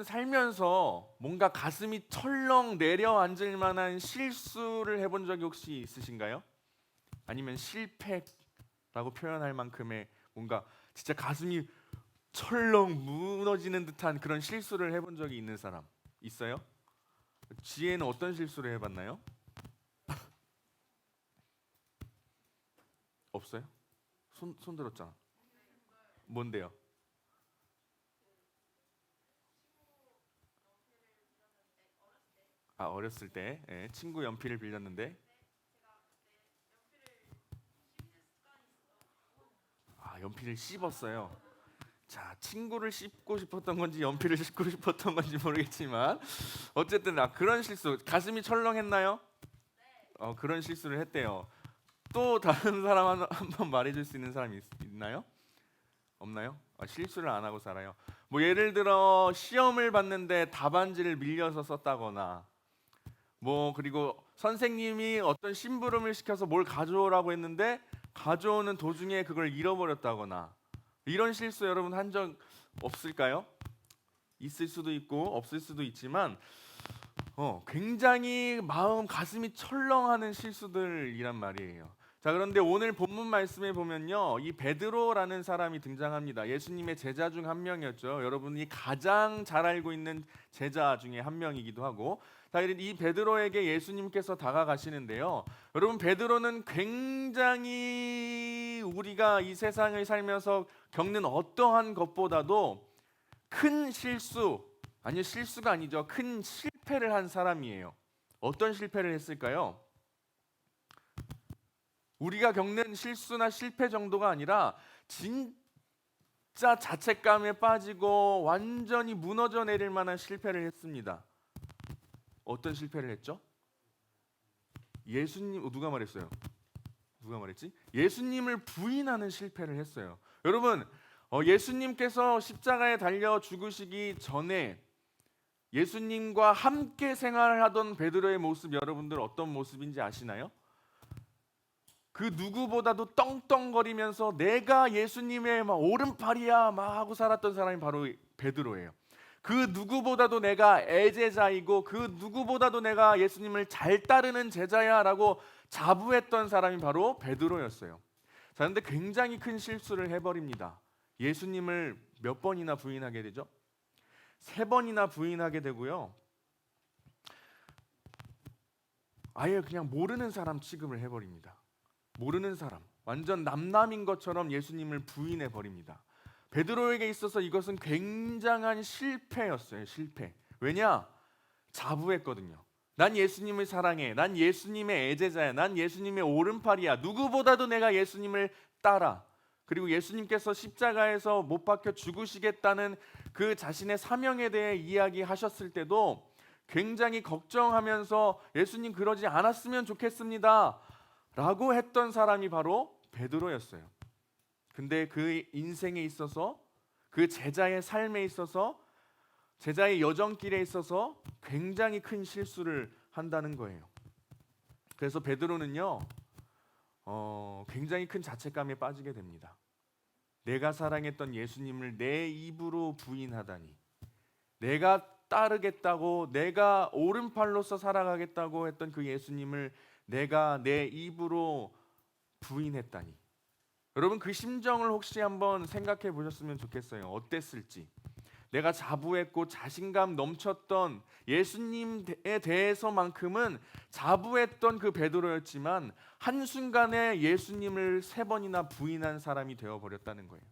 여러분은 살면서 뭔가 가슴이 철렁 내려앉을 만한 실수를 해본 적이 혹시 있으신가요? 아니면 실패라고 표현할 만큼의 뭔가 진짜 가슴이 철렁 무너지는 듯한 그런 실수를 해본 적이 있는 사람 있어요? 지혜는 어떤 실수를 해봤나요? 없어요? 손 들었잖아. 뭔데요? 아, 어렸을 때 친구 연필을 빌렸는데 연필을 씹었어요. 자, 친구를 씹고 싶었던 건지 연필을 씹고 싶었던 건지 모르겠지만 어쨌든 그런 실수, 가슴이 철렁했나요? 그런 실수를 했대요. 또 다른 사람 한번 말해줄 수 있는 사람이 있나요? 없나요? 실수를 안 하고 살아요. 뭐 예를 들어 시험을 봤는데 답안지를 밀려서 썼다거나 뭐 그리고 선생님이 어떤 심부름을 시켜서 뭘 가져오라고 했는데 가져오는 도중에 그걸 잃어버렸다거나 이런 실수 여러분 한 적 없을까요? 있을 수도 있고 없을 수도 있지만 굉장히 마음 가슴이 철렁하는 실수들이란 말이에요. 자, 그런데 오늘 본문 말씀에 보면요, 이 베드로라는 사람이 등장합니다. 예수님의 제자 중 한 명이었죠. 여러분이 가장 잘 알고 있는 제자 중에 한 명이기도 하고, 자, 이 베드로에게 예수님께서 다가가시는데요. 여러분, 베드로는 굉장히 우리가 이 세상을 살면서 겪는 어떠한 것보다도 큰 실수, 아니 실수가 아니죠. 큰 실패를 한 사람이에요. 어떤 실패를 했을까요? 우리가 겪는 실수나 실패 정도가 아니라 진짜 자책감에 빠지고 완전히 무너져 내릴 만한 실패를 했습니다. 어떤 실패를 했죠? 예수님, 누가 말했어요? 누가 말했지? 예수님을 부인하는 실패를 했어요. 여러분, 예수님께서 십자가에 달려 죽으시기 전에 예수님과 함께 생활하던 베드로의 모습 여러분들 어떤 모습인지 아시나요? 그 누구보다도 떵떵거리면서 내가 예수님의 막 오른팔이야 막 하고 살았던 사람이 바로 베드로예요. 그 누구보다도 내가 애제자이고 그 누구보다도 내가 예수님을 잘 따르는 제자야라고 자부했던 사람이 바로 베드로였어요. 자, 그런데 굉장히 큰 실수를 해버립니다. 예수님을 몇 번이나 부인하게 되죠? 3번이나 부인하게 되고요. 아예 그냥 모르는 사람 취급을 해버립니다. 모르는 사람, 완전 남남인 것처럼 예수님을 부인해 버립니다. 베드로에게 있어서 이것은 굉장한 실패였어요. 실패. 왜냐? 자부했거든요. 난 예수님을 사랑해. 난 예수님의 애제자야. 난 예수님의 오른팔이야. 누구보다도 내가 예수님을 따라. 그리고 예수님께서 십자가에서 못 박혀 죽으시겠다는 그 자신의 사명에 대해 이야기하셨을 때도 굉장히 걱정하면서 예수님 그러지 않았으면 좋겠습니다 라고 했던 사람이 바로 베드로였어요. 근데 그 인생에 있어서, 그 제자의 삶에 있어서, 제자의 여정길에 있어서 굉장히 큰 실수를 한다는 거예요. 그래서 베드로는요, 굉장히 큰 자책감에 빠지게 됩니다. 내가 사랑했던 예수님을 내 입으로 부인하다니, 내가 따르겠다고, 내가 오른팔로서 살아가겠다고 했던 그 예수님을 내가 내 입으로 부인했다니. 여러분 그 심정을 혹시 한번 생각해 보셨으면 좋겠어요. 어땠을지. 내가 자부했고 자신감 넘쳤던 예수님에 대해서만큼은 자부했던 그 베드로였지만 한순간에 예수님을 3번이나 부인한 사람이 되어버렸다는 거예요.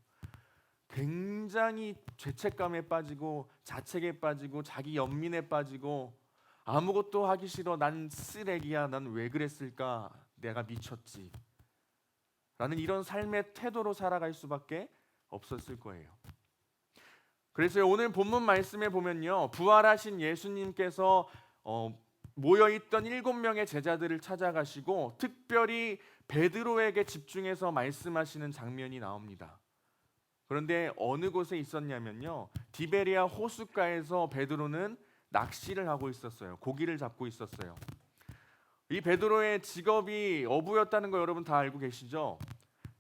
굉장히 죄책감에 빠지고 자책에 빠지고 자기 연민에 빠지고 아무것도 하기 싫어. 난 쓰레기야. 난 왜 그랬을까? 내가 미쳤지. 라는 이런 삶의 태도로 살아갈 수밖에 없었을 거예요. 그래서 오늘 본문 말씀에 보면요, 부활하신 예수님께서 모여있던 7명의 제자들을 찾아가시고 특별히 베드로에게 집중해서 말씀하시는 장면이 나옵니다. 그런데 어느 곳에 있었냐면요, 디베리아 호숫가에서 베드로는 낚시를 하고 있었어요. 고기를 잡고 있었어요. 이 베드로의 직업이 어부였다는 거 여러분 다 알고 계시죠?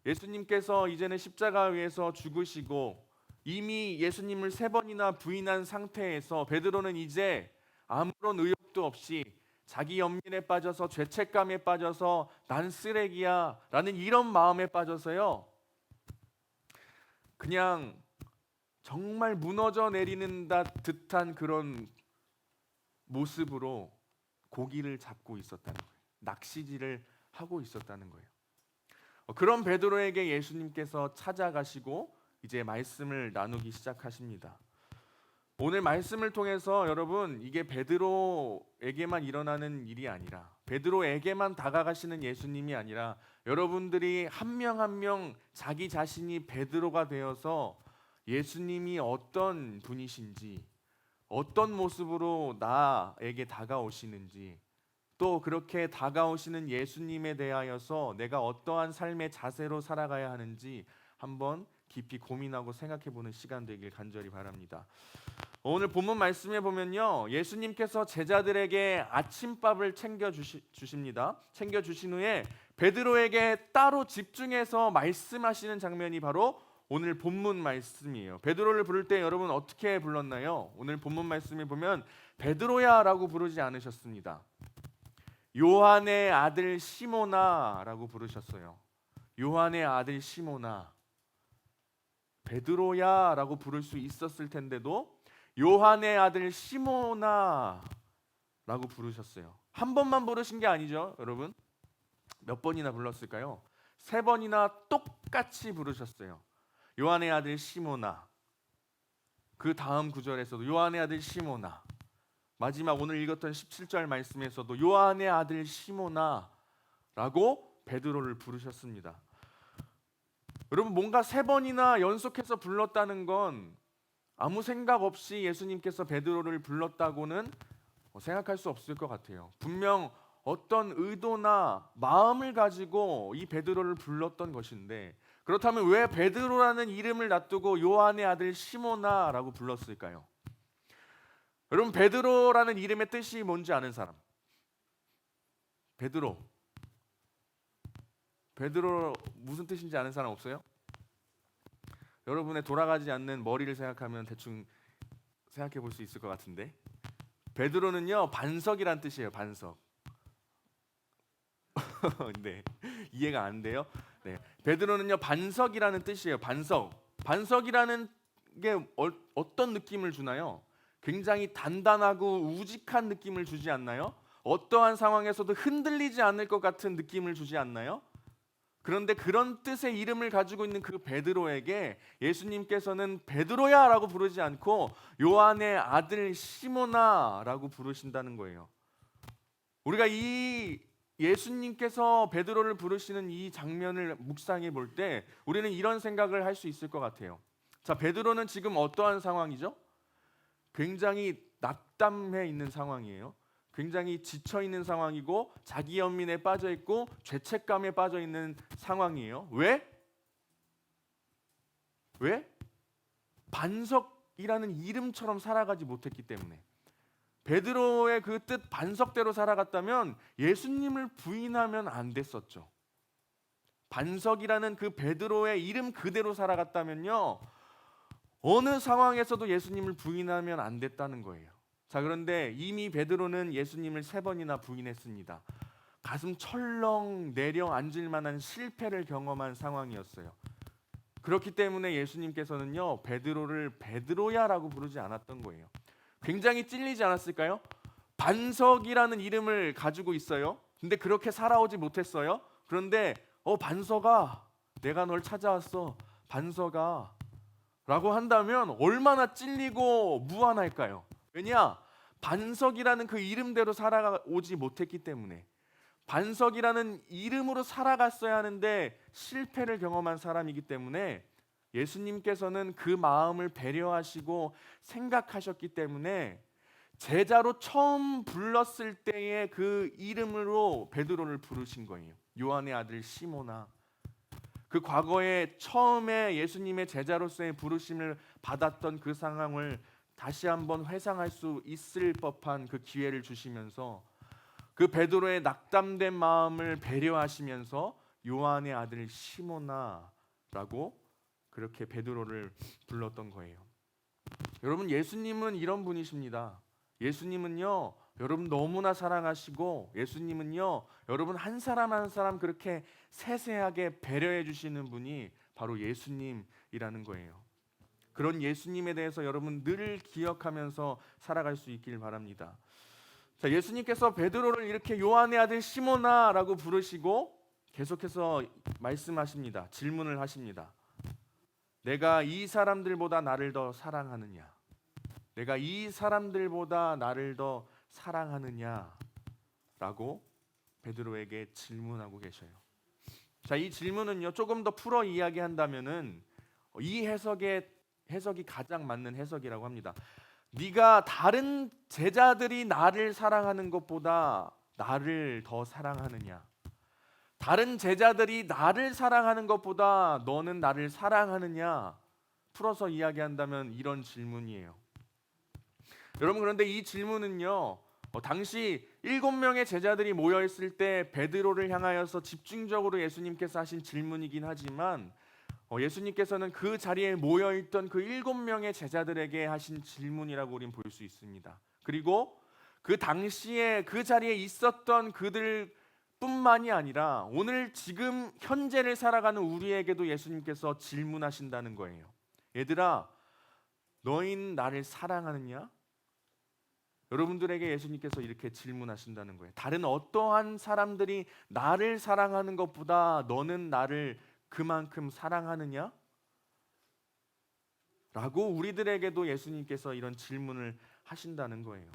예수님께서 이제는 십자가 위에서 죽으시고 이미 예수님을 3번이나 부인한 상태에서 베드로는 이제 아무런 의욕도 없이 자기 연민에 빠져서 죄책감에 빠져서 난 쓰레기야 라는 이런 마음에 빠져서요, 그냥 정말 무너져 내리는 듯한 그런 모습으로 고기를 잡고 있었다는 거예요. 낚시질을 하고 있었다는 거예요. 그런 베드로에게 예수님께서 찾아가시고 이제 말씀을 나누기 시작하십니다. 오늘 말씀을 통해서 여러분, 이게 베드로에게만 일어나는 일이 아니라, 베드로에게만 다가가시는 예수님이 아니라, 여러분들이 한 명 한 명 자기 자신이 베드로가 되어서 예수님이 어떤 분이신지, 어떤 모습으로 나에게 다가오시는지, 또 그렇게 다가오시는 예수님에 대하여서 내가 어떠한 삶의 자세로 살아가야 하는지 한번 깊이 고민하고 생각해보는 시간 되길 간절히 바랍니다. 오늘 본문 말씀에 보면요, 예수님께서 제자들에게 아침밥을 챙겨주십니다. 챙겨주신 후에 베드로에게 따로 집중해서 말씀하시는 장면이 바로 오늘 본문 말씀이에요. 베드로를 부를 때 여러분 어떻게 불렀나요? 오늘 본문 말씀에 보면 베드로야 라고 부르지 않으셨습니다. 요한의 아들 시모나 라고 부르셨어요. 요한의 아들 시모나. 베드로야 라고 부를 수 있었을 텐데도 요한의 아들 시모나 라고 부르셨어요. 한 번만 부르신 게 아니죠, 여러분. 몇 번이나 불렀을까요? 3번이나 똑같이 부르셨어요. 요한의 아들 시모나. 그 다음 구절에서도 요한의 아들 시모나. 마지막 오늘 읽었던 17절 말씀에서도 요한의 아들 시모나 라고 베드로를 부르셨습니다. 여러분, 뭔가 3번이나 연속해서 불렀다는 건 아무 생각 없이 예수님께서 베드로를 불렀다고는 생각할 수 없을 것 같아요. 분명 어떤 의도나 마음을 가지고 이 베드로를 불렀던 것인데, 그렇다면 왜 베드로라는 이름을 놔두고 요한의 아들 시모나라고 불렀을까요? 여러분, 베드로라는 이름의 뜻이 뭔지 아는 사람? 베드로 무슨 뜻인지 아는 사람 없어요? 여러분의 돌아가지 않는 머리를 생각하면 대충 생각해 볼 수 있을 것 같은데, 베드로는요, 반석이란 뜻이에요. 반석. 네, 이해가 안 돼요? 네, 베드로는요, 반석이라는 뜻이에요. 반석이라는 게 어떤 느낌을 주나요? 굉장히 단단하고 우직한 느낌을 주지 않나요? 어떠한 상황에서도 흔들리지 않을 것 같은 느낌을 주지 않나요? 그런데 그런 뜻의 이름을 가지고 있는 그 베드로에게 예수님께서는 베드로야 라고 부르지 않고 요한의 아들 시모나 라고 부르신다는 거예요. 우리가 이 예수님께서 베드로를 부르시는 이 장면을 묵상해 볼 때 우리는 이런 생각을 할 수 있을 것 같아요. 자, 베드로는 지금 어떠한 상황이죠? 굉장히 낙담해 있는 상황이에요. 굉장히 지쳐 있는 상황이고 자기 연민에 빠져 있고 죄책감에 빠져 있는 상황이에요. 왜? 반석이라는 이름처럼 살아가지 못했기 때문에. 베드로의 그 뜻 반석대로 살아갔다면 예수님을 부인하면 안 됐었죠. 반석이라는 그 베드로의 이름 그대로 살아갔다면요, 어느 상황에서도 예수님을 부인하면 안 됐다는 거예요. 자, 그런데 이미 베드로는 예수님을 3번이나 부인했습니다. 가슴 철렁 내려앉을 만한 실패를 경험한 상황이었어요. 그렇기 때문에 예수님께서는요, 베드로를 베드로야라고 부르지 않았던 거예요. 굉장히 찔리지 않았을까요? 반석이라는 이름을 가지고 있어요. 근데 그렇게 살아오지 못했어요. 그런데 반석아, 내가 널 찾아왔어. 반석아 라고 한다면 얼마나 찔리고 무안할까요? 왜냐? 반석이라는 그 이름대로 살아오지 못했기 때문에. 반석이라는 이름으로 살아갔어야 하는데 실패를 경험한 사람이기 때문에 예수님께서는 그 마음을 배려하시고 생각하셨기 때문에 제자로 처음 불렀을 때의 그 이름으로 베드로를 부르신 거예요. 요한의 아들 시모나. 그 과거에 처음에 예수님의 제자로서의 부르심을 받았던 그 상황을 다시 한번 회상할 수 있을 법한 그 기회를 주시면서 그 베드로의 낙담된 마음을 배려하시면서 요한의 아들 시모나라고 그렇게 베드로를 불렀던 거예요. 여러분, 예수님은 이런 분이십니다. 예수님은요, 여러분 너무나 사랑하시고, 예수님은요, 여러분 한 사람 한 사람 그렇게 세세하게 배려해 주시는 분이 바로 예수님이라는 거예요. 그런 예수님에 대해서 여러분 늘 기억하면서 살아갈 수 있길 바랍니다. 자, 예수님께서 베드로를 이렇게 요한의 아들 시몬아라고 부르시고 계속해서 말씀하십니다. 질문을 하십니다. 내가 이 사람들보다 나를 더 사랑하느냐? 내가 이 사람들보다 나를 더 사랑하느냐? 라고 베드로에게 질문하고 계셔요. 자, 이 질문은요, 조금 더 풀어 이야기한다면은 이 해석이 가장 맞는 해석이라고 합니다. 네가 다른 제자들이 나를 사랑하는 것보다 나를 더 사랑하느냐? 다른 제자들이 나를 사랑하는 것보다 너는 나를 사랑하느냐? 풀어서 이야기한다면 이런 질문이에요. 여러분, 그런데 이 질문은요, 당시 7명의 제자들이 모여 있을 때 베드로를 향하여서 집중적으로 예수님께서 하신 질문이긴 하지만 예수님께서는 그 자리에 모여 있던 그 7명의 제자들에게 하신 질문이라고 우리는 볼 수 있습니다. 그리고 그 당시에 그 자리에 있었던 그들 뿐만이 아니라 오늘 지금 현재를 살아가는 우리에게도 예수님께서 질문하신다는 거예요. 얘들아, 너희는 나를 사랑하느냐? 여러분들에게 예수님께서 이렇게 질문하신다는 거예요. 다른 어떠한 사람들이 나를 사랑하는 것보다 너는 나를 그만큼 사랑하느냐? 라고 우리들에게도 예수님께서 이런 질문을 하신다는 거예요.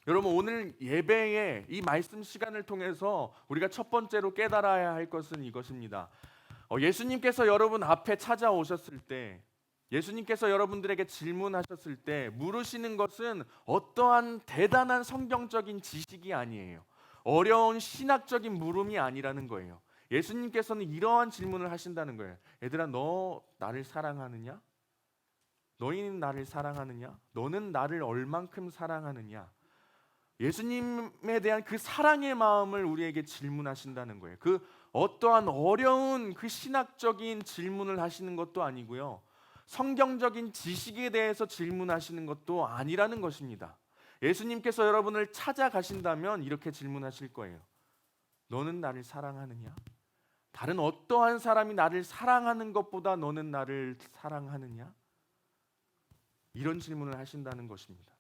여러분, 오늘 예배의 이 말씀 시간을 통해서 우리가 첫 번째로 깨달아야 할 것은 이것입니다. 예수님께서 여러분 앞에 찾아오셨을 때, 예수님께서 여러분들에게 질문하셨을 때 물으시는 것은 어떠한 대단한 성경적인 지식이 아니에요. 어려운 신학적인 물음이 아니라는 거예요. 예수님께서는 이러한 질문을 하신다는 거예요. 얘들아, 너 나를 사랑하느냐? 너희는 나를 사랑하느냐? 너는 나를 얼만큼 사랑하느냐? 예수님에 대한 그 사랑의 마음을 우리에게 질문하신다는 거예요. 그 어떠한 어려운 그 신학적인 질문을 하시는 것도 아니고요, 성경적인 지식에 대해서 질문하시는 것도 아니라는 것입니다. 예수님께서 여러분을 찾아가신다면 이렇게 질문하실 거예요. 너는 나를 사랑하느냐? 다른 어떠한 사람이 나를 사랑하는 것보다 너는 나를 사랑하느냐? 이런 질문을 하신다는 것입니다.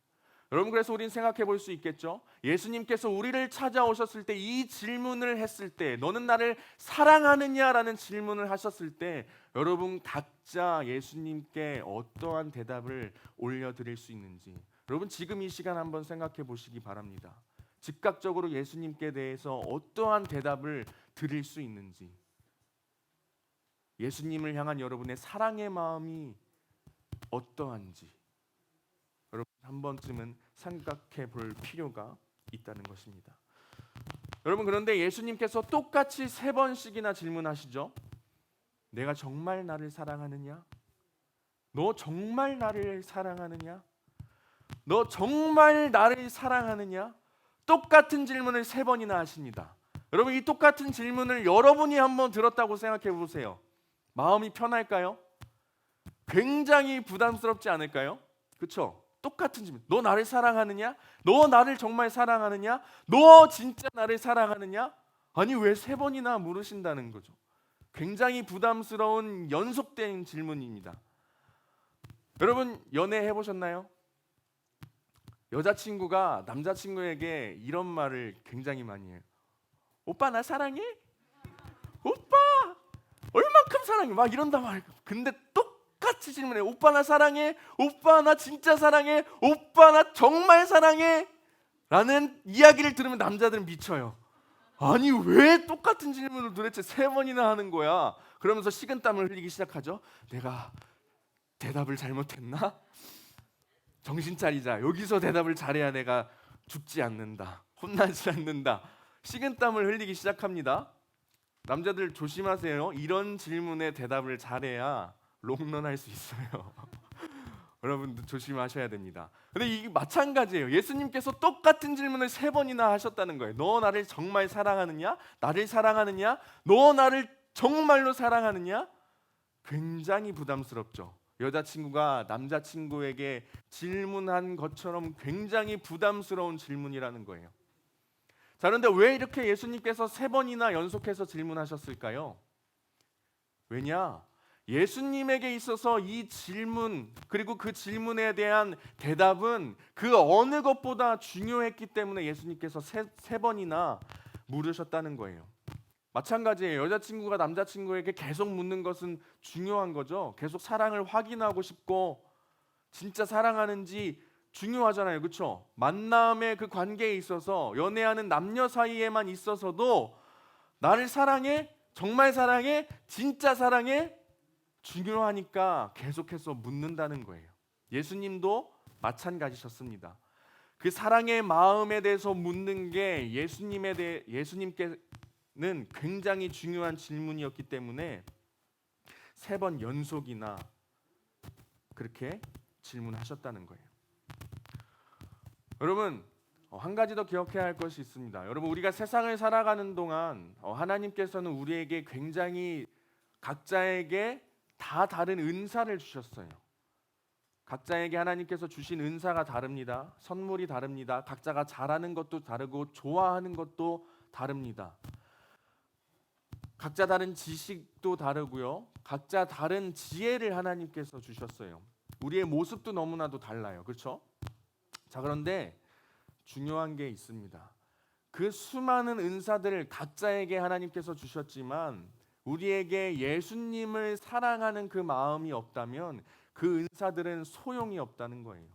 여러분, 그래서 우리는 생각해 볼 수 있겠죠? 예수님께서 우리를 찾아오셨을 때 이 질문을 했을 때, 너는 나를 사랑하느냐라는 질문을 하셨을 때 여러분 각자 예수님께 어떠한 대답을 올려드릴 수 있는지, 여러분 지금 이 시간 한번 생각해 보시기 바랍니다. 즉각적으로 예수님께 대해서 어떠한 대답을 드릴 수 있는지, 예수님을 향한 여러분의 사랑의 마음이 어떠한지 여러분 한 번쯤은 생각해 볼 필요가 있다는 것입니다. 여러분, 그런데 예수님께서 똑같이 3번씩이나 질문하시죠. 내가 정말 나를 사랑하느냐? 너 정말 나를 사랑하느냐? 너 정말 나를 사랑하느냐? 똑같은 질문을 3번이나 하십니다. 여러분, 이 똑같은 질문을 여러분이 한번 들었다고 생각해 보세요. 마음이 편할까요? 굉장히 부담스럽지 않을까요? 그렇죠? 똑같은 질문. 너 나를 사랑하느냐? 너 나를 정말 사랑하느냐? 너 진짜 나를 사랑하느냐? 아니, 왜 3번이나 물으신다는 거죠? 굉장히 부담스러운 연속된 질문입니다. 여러분, 연애 해보셨나요? 여자친구가 남자친구에게 이런 말을 굉장히 많이 해요. 오빠 나 사랑해? 오빠 얼만큼 사랑해? 막 이런단 말이에요. 근데 똑같이 질문해. 오빠 나 사랑해? 오빠 나 진짜 사랑해? 오빠 나 정말 사랑해? 라는 이야기를 들으면 남자들은 미쳐요. 아니, 왜 똑같은 질문을 도대체 3번이나 하는 거야? 그러면서 식은땀을 흘리기 시작하죠. 내가 대답을 잘못했나? 정신 차리자. 여기서 대답을 잘해야 내가 죽지 않는다, 혼나지 않는다. 식은땀을 흘리기 시작합니다. 남자들 조심하세요. 이런 질문에 대답을 잘해야 롱런 할 수 있어요. 여러분도 조심하셔야 됩니다. 근데 이게 마찬가지예요. 예수님께서 똑같은 질문을 3번이나 하셨다는 거예요. 너 나를 정말 사랑하느냐? 나를 사랑하느냐? 너 나를 정말로 사랑하느냐? 굉장히 부담스럽죠. 여자친구가 남자친구에게 질문한 것처럼 굉장히 부담스러운 질문이라는 거예요. 자, 그런데 왜 이렇게 예수님께서 3번이나 연속해서 질문하셨을까요? 왜냐? 예수님에게 있어서 이 질문 그리고 그 질문에 대한 대답은 그 어느 것보다 중요했기 때문에 예수님께서 세 번이나 물으셨다는 거예요. 마찬가지예요. 여자친구가 남자친구에게 계속 묻는 것은 중요한 거죠. 계속 사랑을 확인하고 싶고 진짜 사랑하는지 중요하잖아요. 그렇죠? 만남의 그 관계에 있어서 연애하는 남녀 사이에만 있어서도 나를 사랑해? 정말 사랑해? 진짜 사랑해? 중요하니까 계속해서 묻는다는 거예요. 예수님도 마찬가지셨습니다. 그 사랑의 마음에 대해서 묻는 게 예수님께는 굉장히 중요한 질문이었기 때문에 3번 연속이나 그렇게 질문하셨다는 거예요. 여러분, 한 가지 더 기억해야 할 것이 있습니다. 여러분, 우리가 세상을 살아가는 동안 하나님께서는 우리에게 굉장히 각자에게 다 다른 은사를 주셨어요. 각자에게 하나님께서 주신 은사가 다릅니다. 선물이 다릅니다. 각자가 잘하는 것도 다르고 좋아하는 것도 다릅니다. 각자 다른 지식도 다르고요. 각자 다른 지혜를 하나님께서 주셨어요. 우리의 모습도 너무나도 달라요. 그렇죠? 자, 그런데 중요한 게 있습니다. 그 수많은 은사들을 각자에게 하나님께서 주셨지만 우리에게 예수님을 사랑하는 그 마음이 없다면 그 은사들은 소용이 없다는 거예요.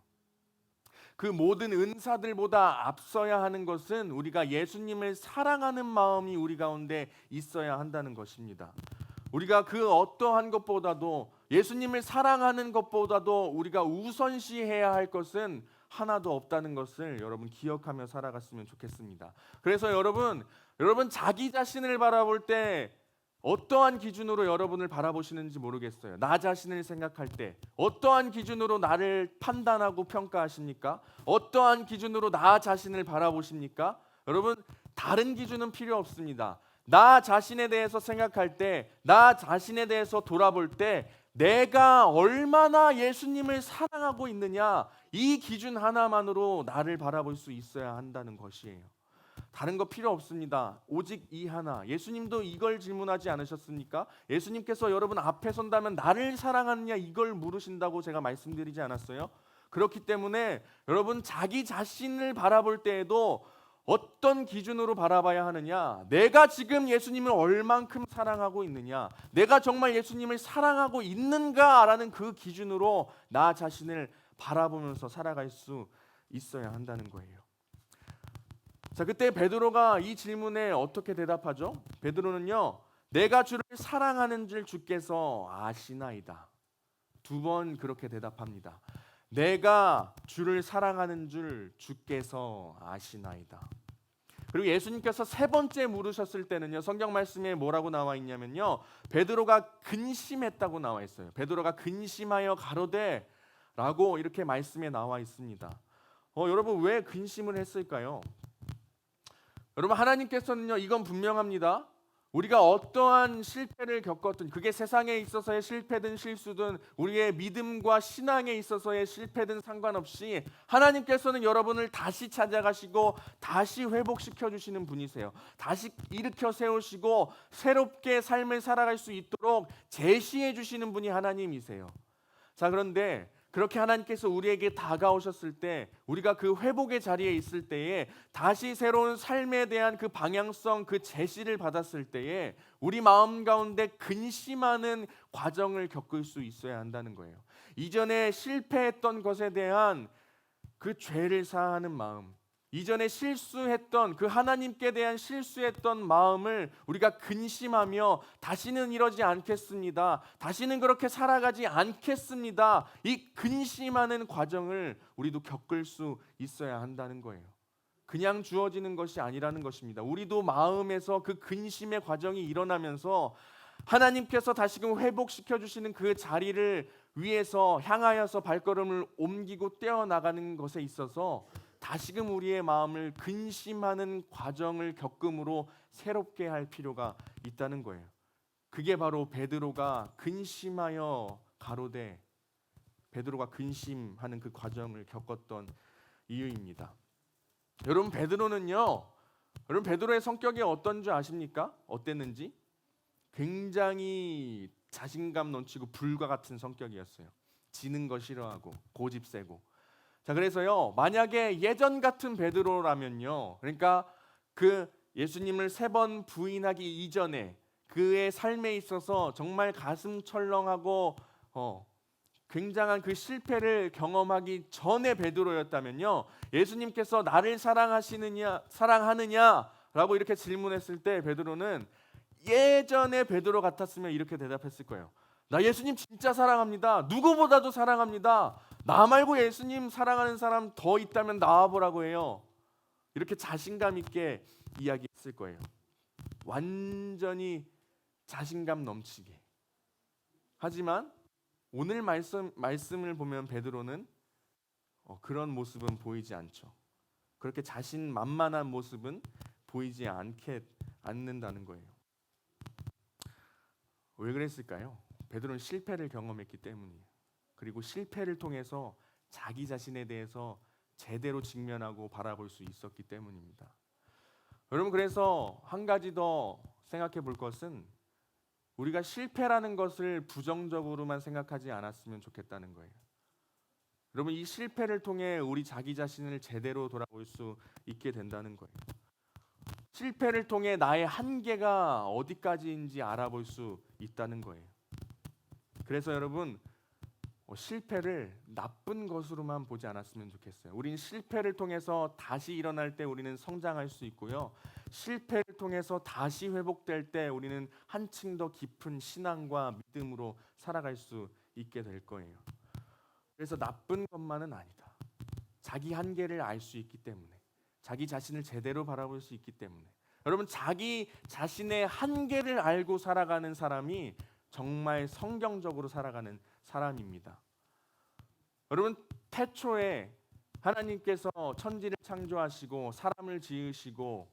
그 모든 은사들보다 앞서야 하는 것은 우리가 예수님을 사랑하는 마음이 우리 가운데 있어야 한다는 것입니다. 우리가 그 어떠한 것보다도 예수님을 사랑하는 것보다도 우리가 우선시해야 할 것은 하나도 없다는 것을 여러분 기억하며 살아갔으면 좋겠습니다. 그래서 여러분 자기 자신을 바라볼 때 어떠한 기준으로 여러분을 바라보시는지 모르겠어요. 나 자신을 생각할 때 어떠한 기준으로 나를 판단하고 평가하십니까? 어떠한 기준으로 나 자신을 바라보십니까? 여러분, 다른 기준은 필요 없습니다. 나 자신에 대해서 생각할 때, 나 자신에 대해서 돌아볼 때 내가 얼마나 예수님을 사랑하고 있느냐, 이 기준 하나만으로 나를 바라볼 수 있어야 한다는 것이에요. 다른 거 필요 없습니다. 오직 이 하나. 예수님도 이걸 질문하지 않으셨습니까? 예수님께서 여러분 앞에 선다면 나를 사랑하느냐 이걸 물으신다고 제가 말씀드리지 않았어요? 그렇기 때문에 여러분 자기 자신을 바라볼 때에도 어떤 기준으로 바라봐야 하느냐? 내가 지금 예수님을 얼만큼 사랑하고 있느냐? 내가 정말 예수님을 사랑하고 있는가라는 그 기준으로 나 자신을 바라보면서 살아갈 수 있어야 한다는 거예요. 자, 그때 베드로가 이 질문에 어떻게 대답하죠? 베드로는요, 내가 주를 사랑하는 줄 주께서 아시나이다. 2번 그렇게 대답합니다. 내가 주를 사랑하는 줄 주께서 아시나이다. 그리고 예수님께서 3번째 물으셨을 때는요, 성경 말씀에 뭐라고 나와 있냐면요, 베드로가 근심했다고 나와 있어요. 베드로가 근심하여 가로되 라고 이렇게 말씀에 나와 있습니다. 여러분 왜 근심을 했을까요? 여러분, 하나님께서는요, 이건 분명합니다. 우리가 어떠한 실패를 겪었든, 그게 세상에 있어서의 실패든 실수든 우리의 믿음과 신앙에 있어서의 실패든 상관없이 하나님께서는 여러분을 다시 찾아가시고 다시 회복시켜 주시는 분이세요. 다시 일으켜 세우시고 새롭게 삶을 살아갈 수 있도록 제시해 주시는 분이 하나님이세요. 자, 그런데 그렇게 하나님께서 우리에게 다가오셨을 때, 우리가 그 회복의 자리에 있을 때에 다시 새로운 삶에 대한 그 방향성, 그 제시를 받았을 때에 우리 마음 가운데 근심하는 과정을 겪을 수 있어야 한다는 거예요. 이전에 실패했던 것에 대한 그 죄를 사하는 마음, 이전에 실수했던 그 하나님께 대한 실수했던 마음을 우리가 근심하며 다시는 이러지 않겠습니다. 다시는 그렇게 살아가지 않겠습니다. 이 근심하는 과정을 우리도 겪을 수 있어야 한다는 거예요. 그냥 주어지는 것이 아니라는 것입니다. 우리도 마음에서 그 근심의 과정이 일어나면서 하나님께서 다시금 회복시켜 주시는 그 자리를 위해서 향하여서 발걸음을 옮기고 떼어나가는 것에 있어서 다시금 우리의 마음을 근심하는 과정을 겪음으로 새롭게 할 필요가 있다는 거예요. 그게 바로 베드로가 근심하여 가로되 베드로가 근심하는 그 과정을 겪었던 이유입니다. 여러분 베드로의 성격이 어떤 줄 아십니까? 어땠는지? 굉장히 자신감 넘치고 불과 같은 성격이었어요. 지는 거 싫어하고 고집 세고. 자, 그래서요, 만약에 예전 같은 베드로라면요, 그러니까 그 예수님을 3번 부인하기 이전에 그의 삶에 있어서 정말 가슴 철렁하고 굉장한 그 실패를 경험하기 전에 베드로였다면요, 예수님께서 나를 사랑하느냐라고 이렇게 질문했을 때 베드로는 예전에 베드로 같았으면 이렇게 대답했을 거예요. 나 예수님 진짜 사랑합니다. 누구보다도 사랑합니다. 나 말고 예수님 사랑하는 사람 더 있다면 나와보라고 해요. 이렇게 자신감 있게 이야기했을 거예요. 완전히 자신감 넘치게. 하지만 오늘 말씀을 보면 베드로는 그런 모습은 보이지 않죠. 그렇게 자신만만한 모습은 보이지 않는다는 거예요. 왜 그랬을까요? 베드로는 실패를 경험했기 때문이에요. 그리고 실패를 통해서 자기 자신에 대해서 제대로 직면하고 바라볼 수 있었기 때문입니다. 여러분, 그래서 한 가지 더 생각해 볼 것은 우리가 실패라는 것을 부정적으로만 생각하지 않았으면 좋겠다는 거예요. 여러분, 이 실패를 통해 우리 자기 자신을 제대로 돌아볼 수 있게 된다는 거예요. 실패를 통해 나의 한계가 어디까지인지 알아볼 수 있다는 거예요. 그래서 여러분, 실패를 나쁜 것으로만 보지 않았으면 좋겠어요. 우리는 실패를 통해서 다시 일어날 때 우리는 성장할 수 있고요, 실패를 통해서 다시 회복될 때 우리는 한층 더 깊은 신앙과 믿음으로 살아갈 수 있게 될 거예요. 그래서 나쁜 것만은 아니다. 자기 한계를 알 수 있기 때문에, 자기 자신을 제대로 바라볼 수 있기 때문에, 여러분, 자기 자신의 한계를 알고 살아가는 사람이 정말 성경적으로 살아가는 사람입니다. 여러분, 태초에 하나님께서 천지를 창조하시고 사람을 지으시고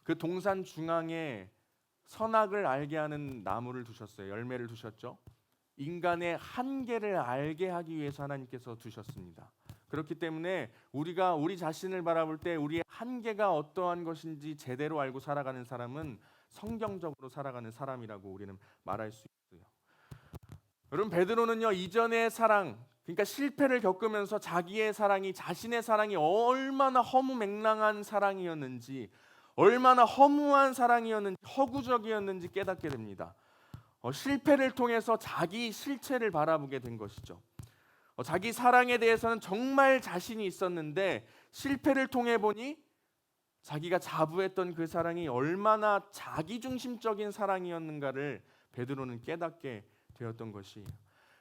그 동산 중앙에 선악을 알게 하는 나무를 두셨어요. 열매를 두셨죠. 인간의 한계를 알게 하기 위해서 하나님께서 두셨습니다. 그렇기 때문에 우리가 우리 자신을 바라볼 때 우리의 한계가 어떠한 것인지 제대로 알고 살아가는 사람은 성경적으로 살아가는 사람이라고 우리는 말할 수 있어요. 여러분, 베드로는요, 이전의 사랑, 그러니까 실패를 겪으면서 자기의 사랑이, 자신의 사랑이 얼마나 허무맹랑한 사랑이었는지, 얼마나 허무한 사랑이었는지, 허구적이었는지 깨닫게 됩니다. 실패를 통해서 자기 실체를 바라보게 된 것이죠. 자기 사랑에 대해서는 정말 자신이 있었는데 실패를 통해 보니 자기가 자부했던 그 사랑이 얼마나 자기중심적인 사랑이었는가를 베드로는 깨닫게 되었던 것이에요.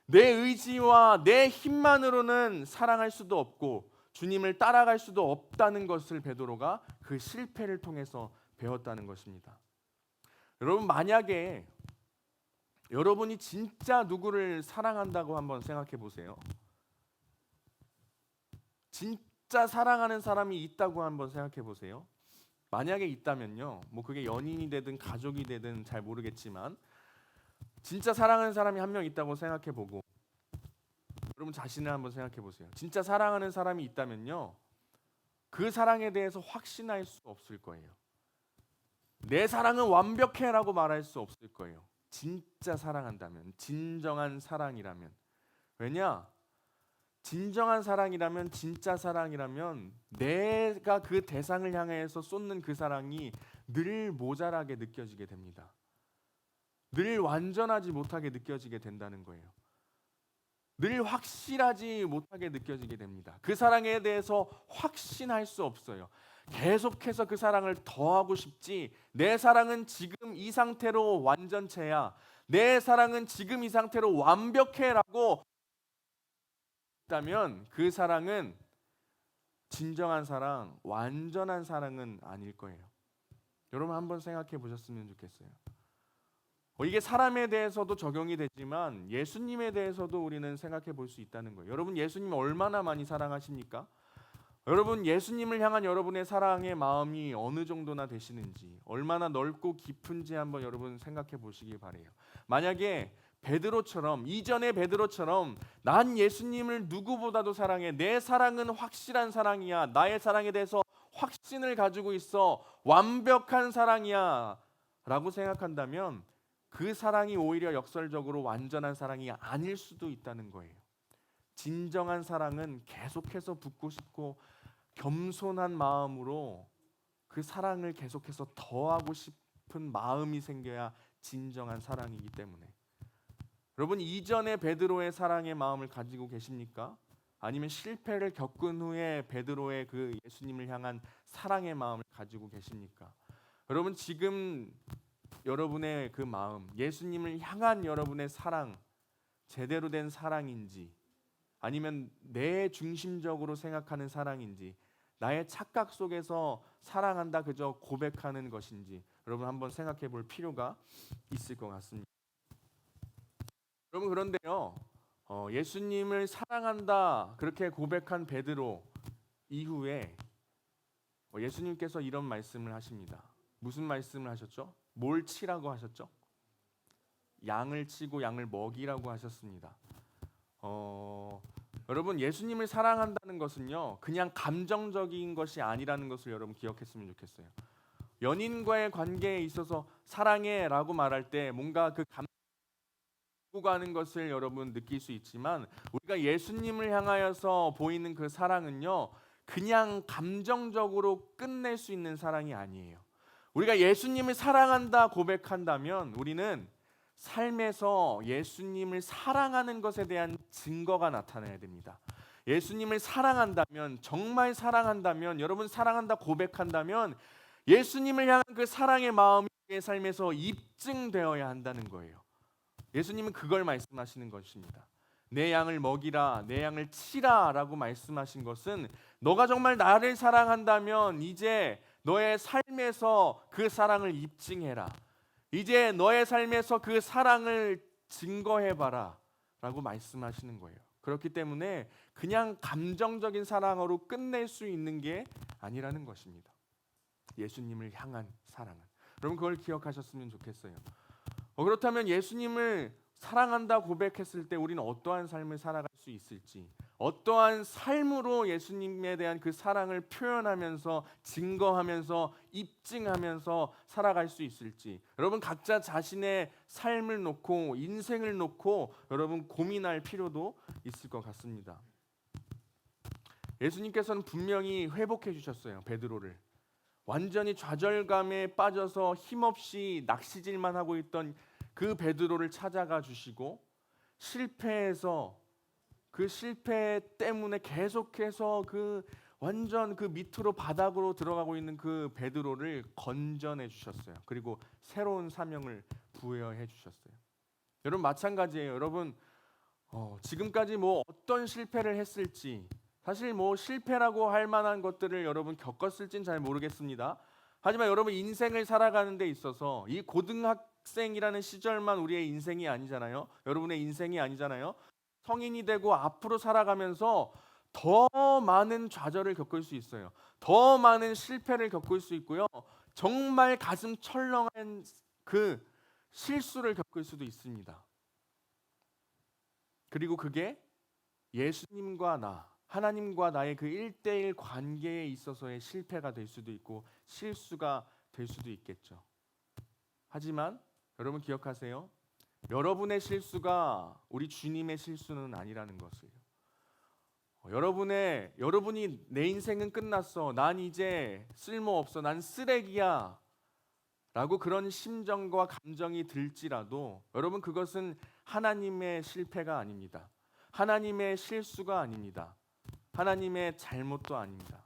내 의지와 내 힘만으로는 사랑할 수도 없고 주님을 따라갈 수도 없다는 것을 베드로가 그 실패를 통해서 배웠다는 것입니다. 여러분, 만약에 여러분이 진짜 누구를 사랑한다고 한번 생각해 보세요. 진짜 사랑하는 사람이 있다고 한번 생각해 보세요. 만약에 있다면요, 뭐 그게 연인이 되든 가족이 되든 잘 모르겠지만 진짜 사랑하는 사람이 한 명 있다고 생각해 보고 여러분 자신을 한번 생각해 보세요. 진짜 사랑하는 사람이 있다면요, 그 사랑에 대해서 확신할 수 없을 거예요. 내 사랑은 완벽해라고 말할 수 없을 거예요. 진짜 사랑한다면, 진정한 사랑이라면. 왜냐? 진정한 사랑이라면, 진짜 사랑이라면 내가 그 대상을 향해서 쏟는 그 사랑이 늘 모자라게 느껴지게 됩니다. 늘 완전하지 못하게 느껴지게 된다는 거예요. 늘 확실하지 못하게 느껴지게 됩니다. 그 사랑에 대해서 확신할 수 없어요. 계속해서 그 사랑을 더하고 싶지, 내 사랑은 지금 이 상태로 완전체야, 내 사랑은 지금 이 상태로 완벽해라고 있다면 그 사랑은 진정한 사랑, 완전한 사랑은 아닐 거예요. 여러분 한번 생각해 보셨으면 좋겠어요. 이게 사람에 대해서도 적용이 되지만 예수님에 대해서도 우리는 생각해 볼 수 있다는 거예요. 여러분, 예수님 얼마나 많이 사랑하십니까? 여러분, 예수님을 향한 여러분의 사랑의 마음이 어느 정도나 되시는지, 얼마나 넓고 깊은지 한번 여러분 생각해 보시기 바래요. 만약에 베드로처럼, 이전의 베드로처럼 난 예수님을 누구보다도 사랑해, 내 사랑은 확실한 사랑이야, 나의 사랑에 대해서 확신을 가지고 있어, 완벽한 사랑이야 라고 생각한다면 그 사랑이 오히려 역설적으로 완전한 사랑이 아닐 수도 있다는 거예요. 진정한 사랑은 계속해서 붙고 싶고 겸손한 마음으로 그 사랑을 계속해서 더하고 싶은 마음이 생겨야 진정한 사랑이기 때문에, 여러분, 이전에 베드로의 사랑의 마음을 가지고 계십니까? 아니면 실패를 겪은 후에 베드로의 그 예수님을 향한 사랑의 마음을 가지고 계십니까? 여러분, 지금 여러분의 그 마음, 예수님을 향한 여러분의 사랑, 제대로 된 사랑인지, 아니면 내 중심적으로 생각하는 사랑인지, 나의 착각 속에서 사랑한다 그저 고백하는 것인지, 여러분 한번 생각해 볼 필요가 있을 것 같습니다. 여러분, 그런데요, 예수님을 사랑한다 그렇게 고백한 베드로 이후에 예수님께서 이런 말씀을 하십니다. 무슨 말씀을 하셨죠? 뭘 치라고 하셨죠? 양을 치고 양을 먹이라고 하셨습니다. 여러분, 예수님을 사랑한다는 것은요, 그냥 감정적인 것이 아니라는 것을 여러분 기억했으면 좋겠어요. 연인과의 관계에 있어서 사랑해라고 말할 때 뭔가 그 감고 가는 것을 여러분 느낄 수 있지만, 우리가 예수님을 향하여서 보이는 그 사랑은요, 그냥 감정적으로 끝낼 수 있는 사랑이 아니에요. 우리가 예수님을 사랑한다 고백한다면 우리는 삶에서 예수님을 사랑하는 것에 대한 증거가 나타나야 됩니다. 예수님을 사랑한다면, 정말 사랑한다면, 여러분 사랑한다 고백한다면 예수님을 향한 그 사랑의 마음이 내 삶에서 입증되어야 한다는 거예요. 예수님은 그걸 말씀하시는 것입니다. 내 양을 먹이라, 내 양을 치라 라고 말씀하신 것은, 너가 정말 나를 사랑한다면 이제 너의 삶에서 그 사랑을 입증해라, 이제 너의 삶에서 그 사랑을 증거해봐라 라고 말씀하시는 거예요. 그렇기 때문에 그냥 감정적인 사랑으로 끝낼 수 있는 게 아니라는 것입니다. 예수님을 향한 사랑은, 여러분 그걸 기억하셨으면 좋겠어요. 그렇다면 예수님을 사랑한다 고백했을 때 우리는 어떠한 삶을 살아갈 수 있을지, 어떠한 삶으로 예수님에 대한 그 사랑을 표현하면서 증거하면서 입증하면서 살아갈 수 있을지, 여러분 각자 자신의 삶을 놓고 인생을 놓고 여러분 고민할 필요도 있을 것 같습니다. 예수님께서는 분명히 회복해 주셨어요. 베드로를 완전히 좌절감에 빠져서 힘없이 낚시질만 하고 있던 그 베드로를 찾아가 주시고, 실패해서 그 실패 때문에 계속해서 그 완전 그 밑으로 바닥으로 들어가고 있는 그 베드로를 건져내 주셨어요. 그리고 새로운 사명을 부여해 주셨어요. 여러분 마찬가지예요. 여러분 지금까지 뭐 어떤 실패를 했을지, 사실 뭐 실패라고 할 만한 것들을 여러분 겪었을진 잘 모르겠습니다. 하지만 여러분 인생을 살아가는 데 있어서 이 고등학생이라는 시절만 우리의 인생이 아니잖아요. 여러분의 인생이 아니잖아요. 성인이 되고 앞으로 살아가면서 더 많은 좌절을 겪을 수 있어요. 더 많은 실패를 겪을 수 있고요. 정말 가슴 철렁한 그 실수를 겪을 수도 있습니다. 그리고 그게 예수님과 나, 하나님과 나의 그 1대1 관계에 있어서의 실패가 될 수도 있고 실수가 될 수도 있겠죠. 하지만 여러분 기억하세요. 여러분의 실수가 우리 주님의 실수는 아니라는 것을. 여러분이 내 인생은 끝났어, 난 이제 쓸모없어, 난 쓰레기야 라고 그런 심정과 감정이 들지라도 여러분 그것은 하나님의 실패가 아닙니다. 하나님의 실수가 아닙니다. 하나님의 잘못도 아닙니다.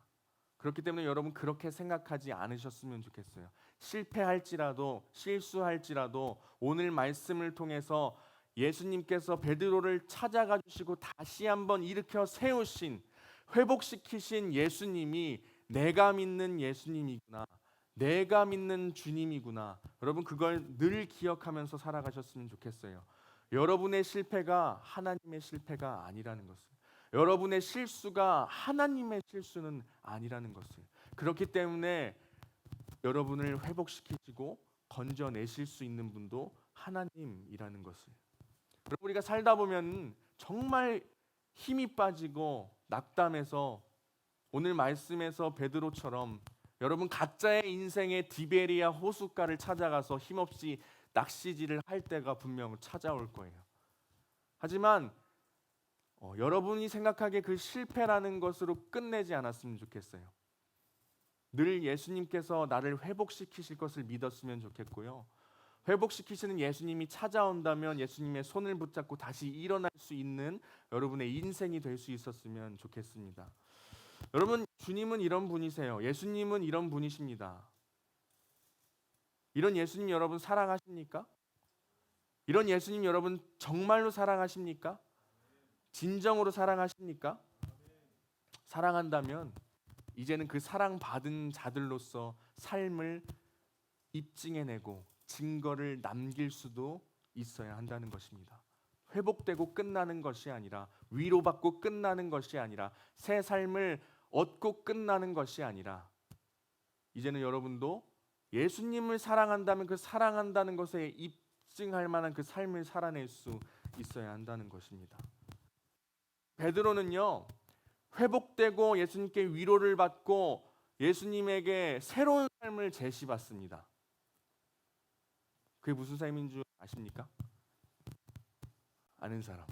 그렇기 때문에 여러분 그렇게 생각하지 않으셨으면 좋겠어요. 실패할지라도 실수할지라도 오늘 말씀을 통해서 예수님께서 베드로를 찾아가 주시고 다시 한번 일으켜 세우신, 회복시키신 예수님이 내가 믿는 예수님이구나, 내가 믿는 주님이구나, 여러분 그걸 늘 기억하면서 살아가셨으면 좋겠어요. 여러분의 실패가 하나님의 실패가 아니라는 것을. 여러분의 실수가 하나님의 실수는 아니라는 것을. 그렇기 때문에 여러분을 회복시키시고 건져내실 수 있는 분도 하나님이라는 것을. 여러분, 우리가 살다 보면 정말 힘이 빠지고 낙담해서 오늘 말씀에서 베드로처럼 여러분 각자의 인생의 디베리아 호숫가를 찾아가서 힘없이 낚시질을 할 때가 분명 찾아올 거예요. 하지만 여러분이 생각하기에 그 실패라는 것으로 끝내지 않았으면 좋겠어요. 늘 예수님께서 나를 회복시키실 것을 믿었으면 좋겠고요. 회복시키시는 예수님이 찾아온다면 예수님의 손을 붙잡고 다시 일어날 수 있는 여러분의 인생이 될 수 있었으면 좋겠습니다. 여러분, 주님은 이런 분이세요. 예수님은 이런 분이십니다. 이런 예수님 여러분 사랑하십니까? 이런 예수님 여러분 정말로 사랑하십니까? 진정으로 사랑하십니까? 사랑한다면 이제는 그 사랑받은 자들로서 삶을 입증해내고 증거를 남길 수도 있어야 한다는 것입니다. 회복되고 끝나는 것이 아니라, 위로받고 끝나는 것이 아니라, 새 삶을 얻고 끝나는 것이 아니라, 이제는 여러분도 예수님을 사랑한다면 그 사랑한다는 것에 입증할 만한 그 삶을 살아낼 수 있어야 한다는 것입니다. 베드로는요, 회복되고 예수님께 위로를 받고 예수님에게 새로운 삶을 제시받습니다. 그게 무슨 삶인 줄 아십니까? 아는 사람.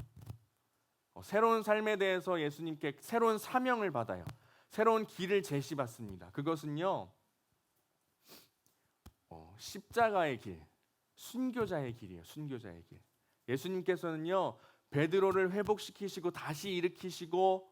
새로운 삶에 대해서 예수님께 새로운 사명을 받아요. 새로운 길을 제시받습니다. 그것은요, 십자가의 길, 순교자의 길이에요. 순교자의 길. 예수님께서는요, 베드로를 회복시키시고 다시 일으키시고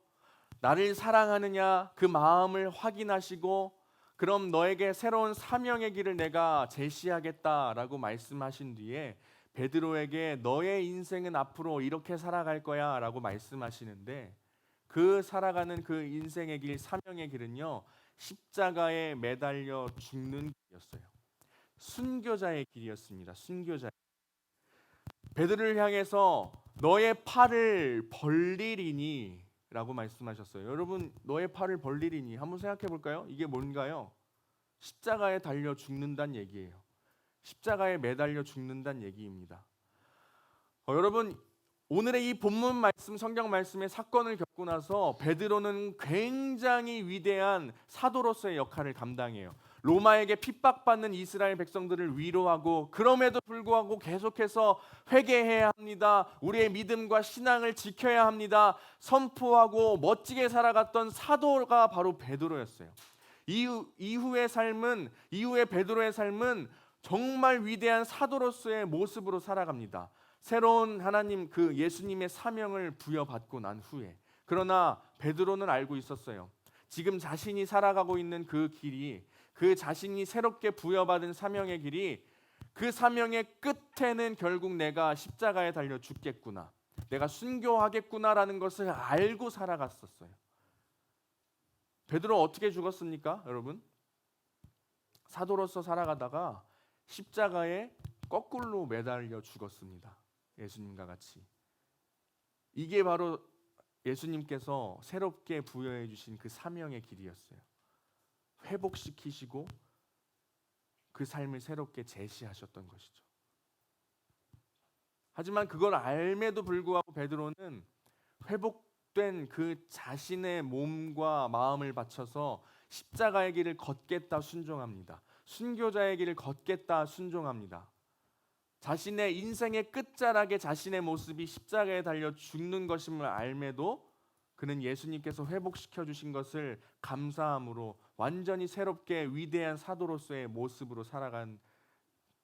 나를 사랑하느냐 그 마음을 확인하시고 그럼 너에게 새로운 사명의 길을 내가 제시하겠다라고 말씀하신 뒤에 베드로에게 너의 인생은 앞으로 이렇게 살아갈 거야 라고 말씀하시는데, 그 살아가는 그 인생의 길, 사명의 길은요, 십자가에 매달려 죽는 길이었어요. 순교자의 길이었습니다. 순교자. 베드로를 향해서 너의 팔을 벌리리니 라고 말씀하셨어요. 여러분, 너의 팔을 벌리리니 한번 생각해 볼까요? 이게 뭔가요? 십자가에 달려 죽는다는 얘기예요. 십자가에 매달려 죽는다는 얘기입니다. 여러분, 오늘의 이 본문 말씀, 성경 말씀의 사건을 겪고 나서 베드로는 굉장히 위대한 사도로서의 역할을 감당해요. 로마에게 핍박받는 이스라엘 백성들을 위로하고, 그럼에도 불구하고 계속해서 회개해야 합니다. 우리의 믿음과 신앙을 지켜야 합니다. 선포하고 멋지게 살아갔던 사도가 바로 베드로였어요. 이후의 베드로의 삶은 정말 위대한 사도로서의 모습으로 살아갑니다. 새로운 하나님, 그 예수님의 사명을 부여받고 난 후에. 그러나 베드로는 알고 있었어요. 지금 자신이 살아가고 있는 그 길이, 그 자신이 새롭게 부여받은 사명의 길이, 그 사명의 끝에는 결국 내가 십자가에 달려 죽겠구나, 내가 순교하겠구나라는 것을 알고 살아갔었어요. 베드로 어떻게 죽었습니까, 여러분? 사도로서 살아가다가 십자가에 거꾸로 매달려 죽었습니다. 예수님과 같이. 이게 바로 예수님께서 새롭게 부여해 주신 그 사명의 길이었어요. 회복시키시고 그 삶을 새롭게 제시하셨던 것이죠. 하지만 그걸 알매도 불구하고 베드로는 회복된 그 자신의 몸과 마음을 바쳐서 십자가의 길을 걷겠다 순종합니다. 순교자의 길을 걷겠다 순종합니다. 자신의 인생의 끝자락에 자신의 모습이 십자가에 달려 죽는 것임을 알매도 그는 예수님께서 회복시켜 주신 것을 감사함으로 완전히 새롭게 위대한 사도로서의 모습으로 살아간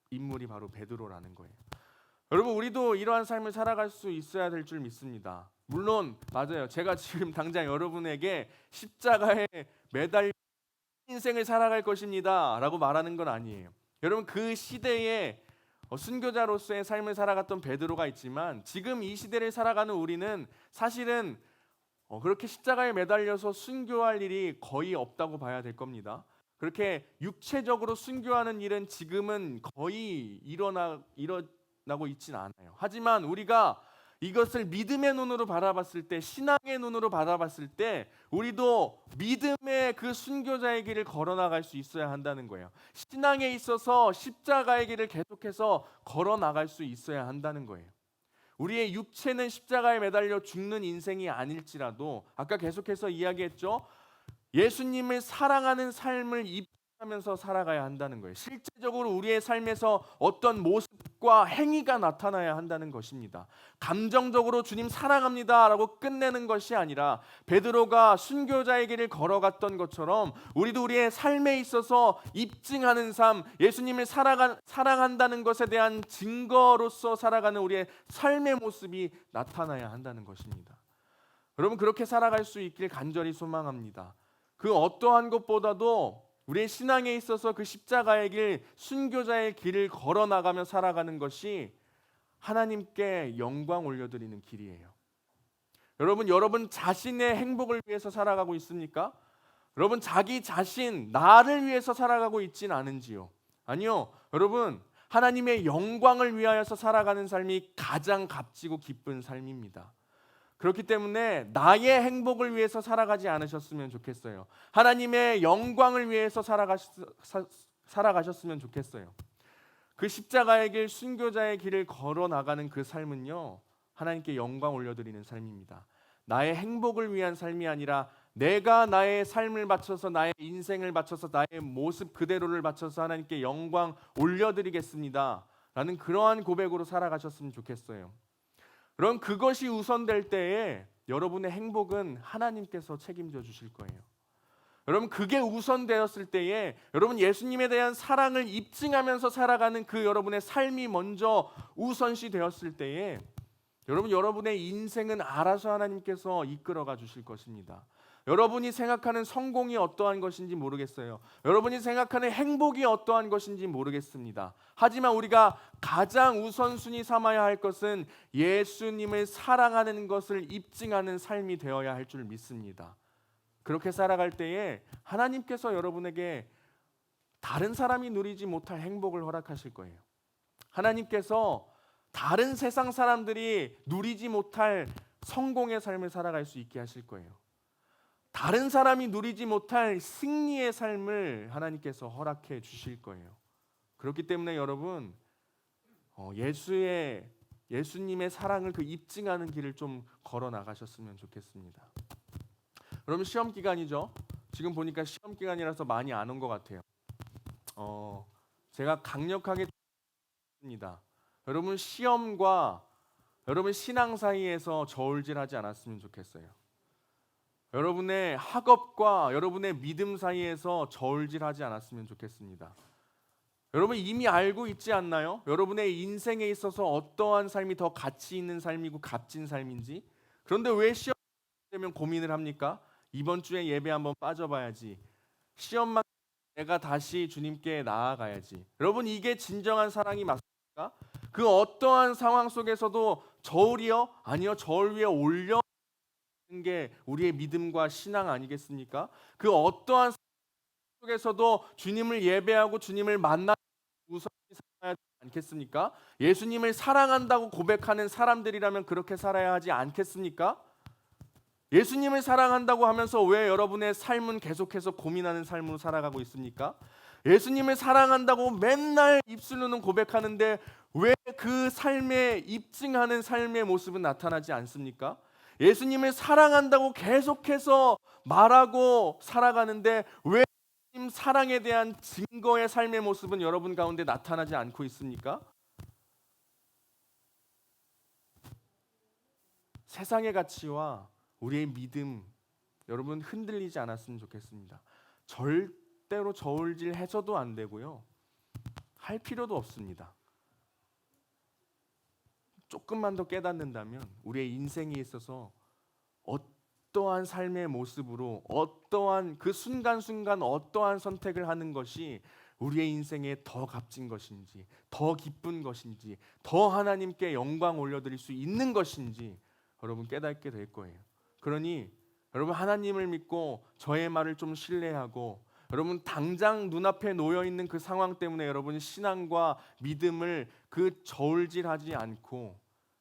인물이 바로 베드로라는 거예요. 여러분, 우리도 이러한 삶을 살아갈 수 있어야 될 줄 믿습니다. 물론 맞아요. 제가 지금 당장 여러분에게 십자가에 매달려 인생을 살아갈 것입니다 라고 말하는 건 아니에요. 여러분, 그 시대에 순교자로서의 삶을 살아갔던 베드로가 있지만 지금 이 시대를 살아가는 우리는 사실은 그렇게 십자가에 매달려서 순교할 일이 거의 없다고 봐야 될 겁니다. 그렇게 육체적으로 순교하는 일은 지금은 거의 일어나고 있지는 않아요. 하지만 우리가 이것을 믿음의 눈으로 바라봤을 때, 신앙의 눈으로 바라봤을 때 우리도 믿음의 그 순교자의 길을 걸어나갈 수 있어야 한다는 거예요. 신앙에 있어서 십자가의 길을 계속해서 걸어나갈 수 있어야 한다는 거예요. 우리의 육체는 십자가에 매달려 죽는 인생이 아닐지라도 아까 계속해서 이야기했죠. 예수님을 사랑하는 삶을 입하면서 살아가야 한다는 거예요. 실제적으로 우리의 삶에서 어떤 모습과 행위가 나타나야 한다는 것입니다. 감정적으로 주님 사랑합니다라고 끝내는 것이 아니라 베드로가 순교자의 길을 걸어갔던 것처럼 우리도 우리의 삶에 있어서 입증하는 삶, 예수님을 사랑한다는 것에 대한 증거로서 살아가는 우리의 삶의 모습이 나타나야 한다는 것입니다. 여러분, 그렇게 살아갈 수 있길 간절히 소망합니다. 그 어떠한 것보다도 우리의 신앙에 있어서 그 십자가의 길, 순교자의 길을 걸어나가며 살아가는 것이 하나님께 영광 올려드리는 길이에요. 여러분 자신의 행복을 위해서 살아가고 있습니까? 여러분 자기 자신, 나를 위해서 살아가고 있진 않은지요? 아니요. 여러분, 하나님의 영광을 위하여서 살아가는 삶이 가장 값지고 기쁜 삶입니다. 그렇기 때문에 나의 행복을 위해서 살아가지 않으셨으면 좋겠어요. 하나님의 영광을 위해서 살아가셨으면 좋겠어요. 그 십자가의 길, 순교자의 길을 걸어나가는 그 삶은요, 하나님께 영광 올려드리는 삶입니다. 나의 행복을 위한 삶이 아니라 내가 나의 삶을 바쳐서, 나의 인생을 바쳐서, 나의 모습 그대로를 바쳐서 하나님께 영광 올려드리겠습니다 라는 그러한 고백으로 살아가셨으면 좋겠어요. 그럼 그것이 우선될 때에 여러분의 행복은 하나님께서 책임져 주실 거예요. 여러분, 그게 우선되었을 때에 여러분 예수님에 대한 사랑을 입증하면서 살아가는 그 여러분의 삶이 먼저 우선시 되었을 때에 여러분의 인생은 알아서 하나님께서 이끌어가 주실 것입니다. 여러분이 생각하는 성공이 어떠한 것인지 모르겠어요. 여러분이 생각하는 행복이 어떠한 것인지 모르겠습니다. 하지만 우리가 가장 우선순위 삼아야 할 것은 예수님을 사랑하는 것을 입증하는 삶이 되어야 할 줄 믿습니다. 그렇게 살아갈 때에 하나님께서 여러분에게 다른 사람이 누리지 못할 행복을 허락하실 거예요. 하나님께서 다른 세상 사람들이 누리지 못할 성공의 삶을 살아갈 수 있게 하실 거예요. 다른 사람이 누리지 못할 승리의 삶을 하나님께서 허락해 주실 거예요. 그렇기 때문에 여러분, 예수님의 사랑을 그 입증하는 길을 좀 걸어 나가셨으면 좋겠습니다. 여러분, 시험 기간이죠. 지금 보니까 시험 기간이라서 많이 안 온 것 같아요. 제가 강력하게 니다 여러분, 시험과 여러분 신앙 사이에서 저울질하지 않았으면 좋겠어요. 여러분의 학업과 여러분의 믿음 사이에서 저울질하지 않았으면 좋겠습니다. 여러분 이미 알고 있지 않나요? 여러분의 인생에 있어서 어떠한 삶이 더 가치 있는 삶이고 값진 삶인지. 그런데 왜 시험 되면 고민을 합니까? 이번 주에 예배 한번 빠져봐야지. 시험만 내가 다시 주님께 나아가야지. 여러분, 이게 진정한 사랑이 맞습니까? 그 어떠한 상황 속에서도 저울이요? 아니요, 저울 위에 올려 게 우리의 믿음과 신앙 아니겠습니까? 그 어떠한 속에서도 주님을 예배하고 주님을 만나 우선히 살아야 하지 않겠습니까? 예수님을 사랑한다고 고백하는 사람들이라면 그렇게 살아야 하지 않겠습니까? 예수님을 사랑한다고 하면서 왜 여러분의 삶은 계속해서 고민하는 삶으로 살아가고 있습니까? 예수님을 사랑한다고 맨날 입술로는 고백하는데 왜 그 삶에 입증하는 삶의 모습은 나타나지 않습니까? 예수님을 사랑한다고 계속해서 말하고 살아가는데 왜 예수님 사랑에 대한 증거의 삶의 모습은 여러분 가운데 나타나지 않고 있습니까? 세상의 가치와 우리의 믿음, 여러분 흔들리지 않았으면 좋겠습니다. 절대로 저울질 해서도 안 되고요. 할 필요도 없습니다. 조금만 더 깨닫는다면 우리의 인생에 있어서 어떠한 삶의 모습으로 어떠한 그 순간순간 어떠한 선택을 하는 것이 우리의 인생에 더 값진 것인지, 더 기쁜 것인지, 더 하나님께 영광 올려드릴 수 있는 것인지 여러분 깨닫게 될 거예요. 그러니 여러분 하나님을 믿고 저의 말을 좀 신뢰하고 여러분 당장 눈앞에 놓여 있는 그 상황 때문에 여러분 신앙과 믿음을 그 저울질하지 않고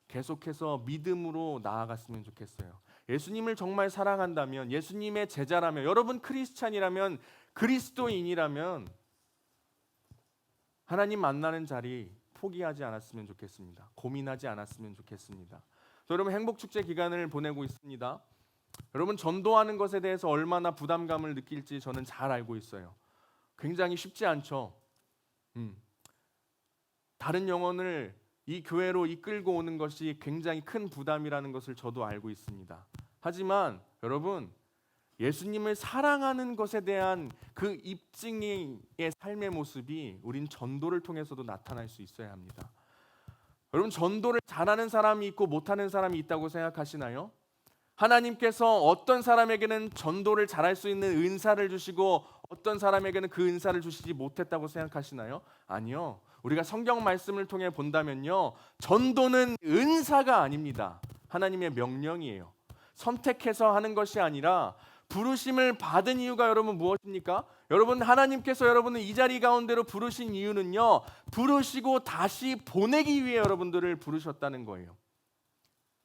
계속해서 믿음으로 나아갔으면 좋겠어요. 예수님을 정말 사랑한다면, 예수님의 제자라면, 여러분 크리스찬이라면, 그리스도인이라면 하나님 만나는 자리 포기하지 않았으면 좋겠습니다. 고민하지 않았으면 좋겠습니다. 여러분 행복축제 기간을 보내고 있습니다. 여러분 전도하는 것에 대해서 얼마나 부담감을 느낄지 저는 잘 알고 있어요. 굉장히 쉽지 않죠. 다른 영혼을 이 교회로 이끌고 오는 것이 굉장히 큰 부담이라는 것을 저도 알고 있습니다. 하지만 여러분 예수님을 사랑하는 것에 대한 그 입증의 삶의 모습이 우린 전도를 통해서도 나타날 수 있어야 합니다. 여러분 전도를 잘하는 사람이 있고 못하는 사람이 있다고 생각하시나요? 하나님께서 어떤 사람에게는 전도를 잘할 수 있는 은사를 주시고 어떤 사람에게는 그 은사를 주시지 못했다고 생각하시나요? 아니요. 우리가 성경 말씀을 통해 본다면요. 전도는 은사가 아닙니다. 하나님의 명령이에요. 선택해서 하는 것이 아니라 부르심을 받은 이유가 여러분 무엇입니까? 여러분 하나님께서 여러분을 이 자리 가운데로 부르신 이유는요. 부르시고 다시 보내기 위해 여러분들을 부르셨다는 거예요.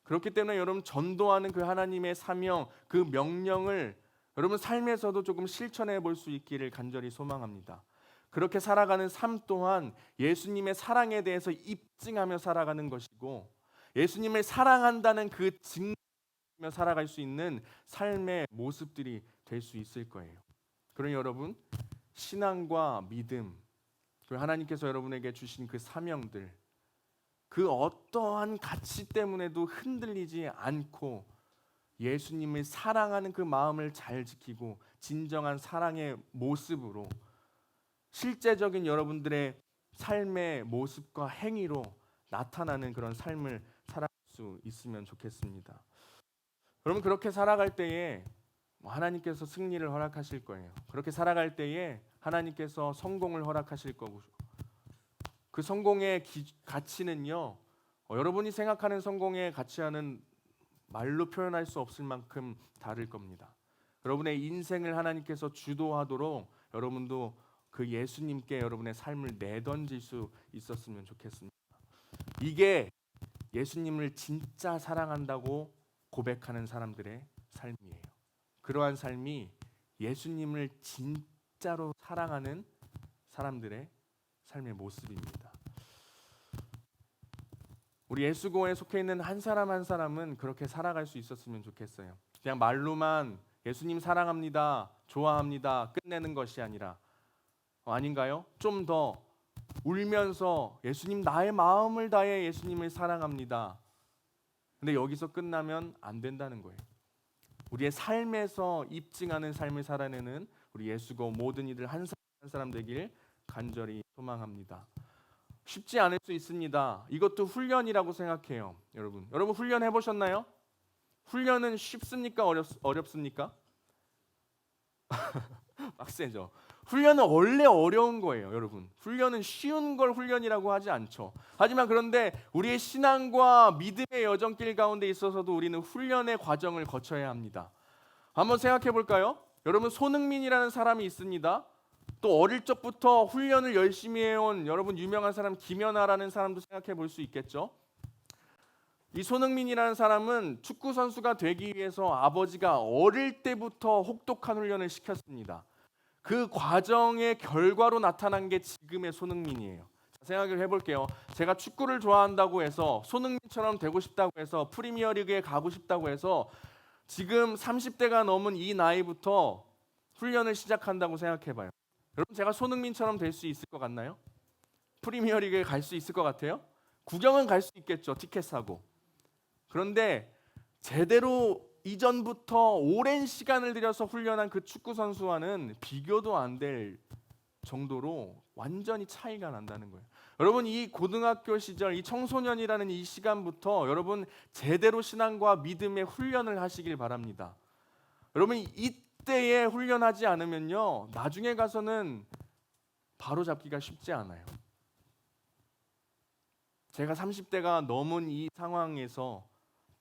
그렇기 때문에 여러분 전도하는 그 하나님의 사명, 그 명령을 여러분 삶에서도 조금 실천해 볼 수 있기를 간절히 소망합니다. 그렇게 살아가는 삶 또한 예수님의 사랑에 대해서 입증하며 살아가는 것이고 예수님을 사랑한다는 그 증거며 살아갈 수 있는 삶의 모습들이 될 수 있을 거예요. 그러니 여러분 신앙과 믿음, 그리고 하나님께서 여러분에게 주신 그 사명들, 그 어떠한 가치 때문에도 흔들리지 않고 예수님을 사랑하는 그 마음을 잘 지키고 진정한 사랑의 모습으로 실제적인 여러분들의 삶의 모습과 행위로 나타나는 그런 삶을 살아갈 수 있으면 좋겠습니다. 여러분 그렇게 살아갈 때에 하나님께서 승리를 허락하실 거예요. 그렇게 살아갈 때에 하나님께서 성공을 허락하실 거고 그 성공의 가치는요. 여러분이 생각하는 성공의 가치와는 말로 표현할 수 없을 만큼 다를 겁니다. 여러분의 인생을 하나님께서 주도하도록 여러분도 그 예수님께 여러분의 삶을 내던질 수 있었으면 좋겠습니다. 이게 예수님을 진짜 사랑한다고 고백하는 사람들의 삶이에요. 그러한 삶이 예수님을 진짜로 사랑하는 사람들의 삶의 모습입니다. 우리 예수고에 속해 있는 한 사람 한 사람은 그렇게 살아갈 수 있었으면 좋겠어요. 그냥 말로만 예수님 사랑합니다, 좋아합니다 끝내는 것이 아니라 아닌가요? 좀 더 울면서 예수님 나의 마음을 다해 예수님을 사랑합니다. 근데 여기서 끝나면 안 된다는 거예요. 우리의 삶에서 입증하는 삶을 살아내는 우리 예수고 모든 이들 한 사람 한 사람 되길 간절히 소망합니다. 쉽지 않을 수 있습니다. 이것도 훈련이라고 생각해요. 여러분 훈련 해보셨나요? 훈련은 쉽습니까? 어렵습니까? 빡세죠. 훈련은 원래 어려운 거예요. 여러분 훈련은 쉬운 걸 훈련이라고 하지 않죠. 하지만 그런데 우리의 신앙과 믿음의 여정길 가운데 있어서도 우리는 훈련의 과정을 거쳐야 합니다. 한번 생각해 볼까요? 여러분 손흥민이라는 사람이 있습니다. 또 어릴 적부터 훈련을 열심히 해온 여러분 유명한 사람 김연아라는 사람도 생각해 볼 수 있겠죠. 이 손흥민이라는 사람은 축구 선수가 되기 위해서 아버지가 어릴 때부터 혹독한 훈련을 시켰습니다. 그 과정의 결과로 나타난 게 지금의 손흥민이에요. 생각을 해볼게요. 제가 축구를 좋아한다고 해서 손흥민처럼 되고 싶다고 해서 프리미어리그에 가고 싶다고 해서 지금 30대가 넘은 이 나이부터 훈련을 시작한다고 생각해봐요. 여러분 제가 손흥민처럼 될 수 있을 것 같나요? 프리미어리그에 갈 수 있을 것 같아요? 구경은 갈 수 있겠죠. 티켓 사고. 그런데 제대로 이전부터 오랜 시간을 들여서 훈련한 그 축구 선수와는 비교도 안 될 정도로 완전히 차이가 난다는 거예요. 여러분 이 고등학교 시절 이 청소년이라는 이 시간부터 여러분 제대로 신앙과 믿음의 훈련을 하시길 바랍니다. 여러분 이때에 훈련하지 않으면요 나중에 가서는 바로 잡기가 쉽지 않아요. 제가 30대가 넘은 이 상황에서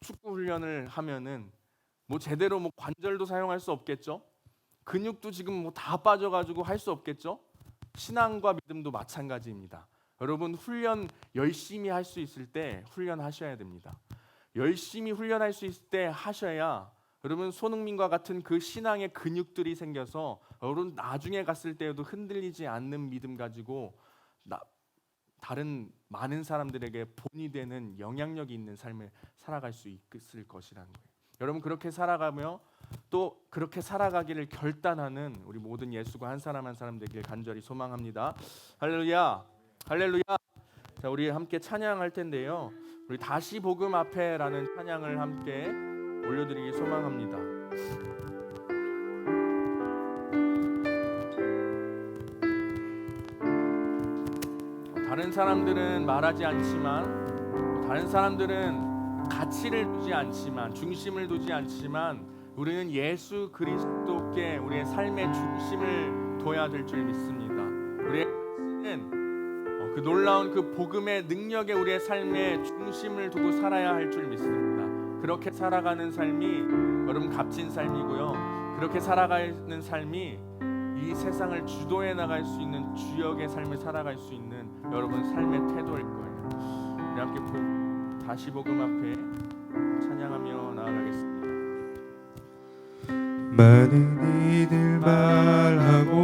축구 훈련을 하면은 뭐 제대로 뭐 관절도 사용할 수 없겠죠. 근육도 지금 뭐 다 빠져가지고 할 수 없겠죠. 신앙과 믿음도 마찬가지입니다. 여러분 훈련 열심히 할 수 있을 때 훈련하셔야 됩니다. 열심히 훈련할 수 있을 때 하셔야 여러분 손흥민과 같은 그 신앙의 근육들이 생겨서 여러분 나중에 갔을 때에도 흔들리지 않는 믿음 가지고 다른 많은 사람들에게 본이 되는 영향력이 있는 삶을 살아갈 수 있을 것이라는 거예요. 여러분 그렇게 살아가며 또 그렇게 살아가기를 결단하는 우리 모든 예수가 한 사람 한 사람 되길 간절히 소망합니다. 할렐루야, 할렐루야. 자, 우리 함께 찬양할 텐데요. 우리 다시 복음 앞에라는 찬양을 함께 올려드리기 소망합니다. 다른 사람들은 말하지 않지만, 다른 사람들은 가치를 두지 않지만, 중심을 두지 않지만, 우리는 예수 그리스도께 우리의 삶의 중심을 둬야 될 줄 믿습니다. 우리는 그 놀라운 그 복음의 능력에 우리의 삶의 중심을 두고 살아야 할 줄 믿습니다. 그렇게 살아가는 삶이 여러분 값진 삶이고요. 그렇게 살아가는 삶이 이 세상을 주도해 나갈 수 있는 주역의 삶을 살아갈 수 있는 여러분 삶의 태도일 거예요. 우리 함께 다시 복음 앞에 찬양하며 나아가겠습니다. 많은 이들 말하고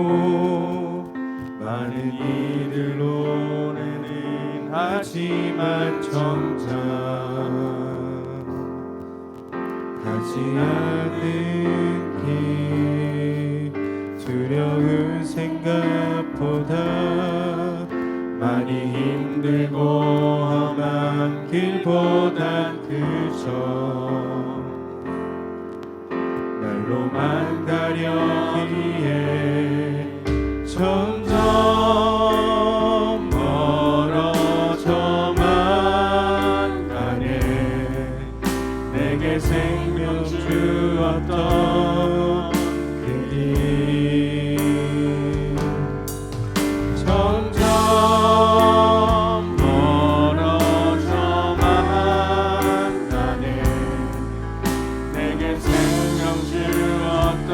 많은 이들 노래는 하지만 정작 하지 않는 길 두려운 생각보다 많이 힘들고 험한 길보단 그저 말로만 가려기에 점점 멀어져만 가네. 내게 생명 주었던 그 길 점점 멀어져만 가네. 내게 생명 주었던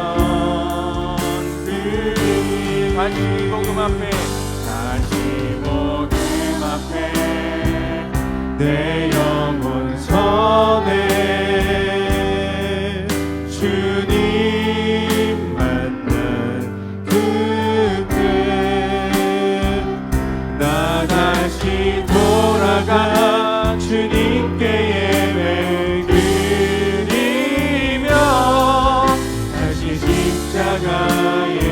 그 길 다시 복음 앞에, 다시 복음 앞에 내 영혼 선해 주님 만난 그때 나 다시 돌아가 주님께 예배 드리며 다시 십자가에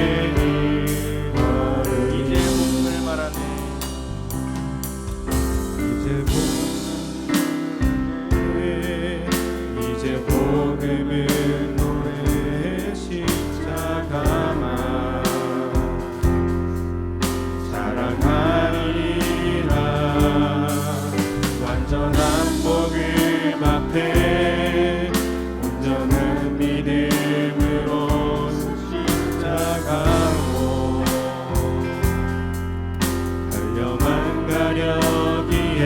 이제 복음은 노래 십자가만 사랑하리라. 완전한 복음 앞에 온전한 믿음으로 십자가로 달려만 가려기에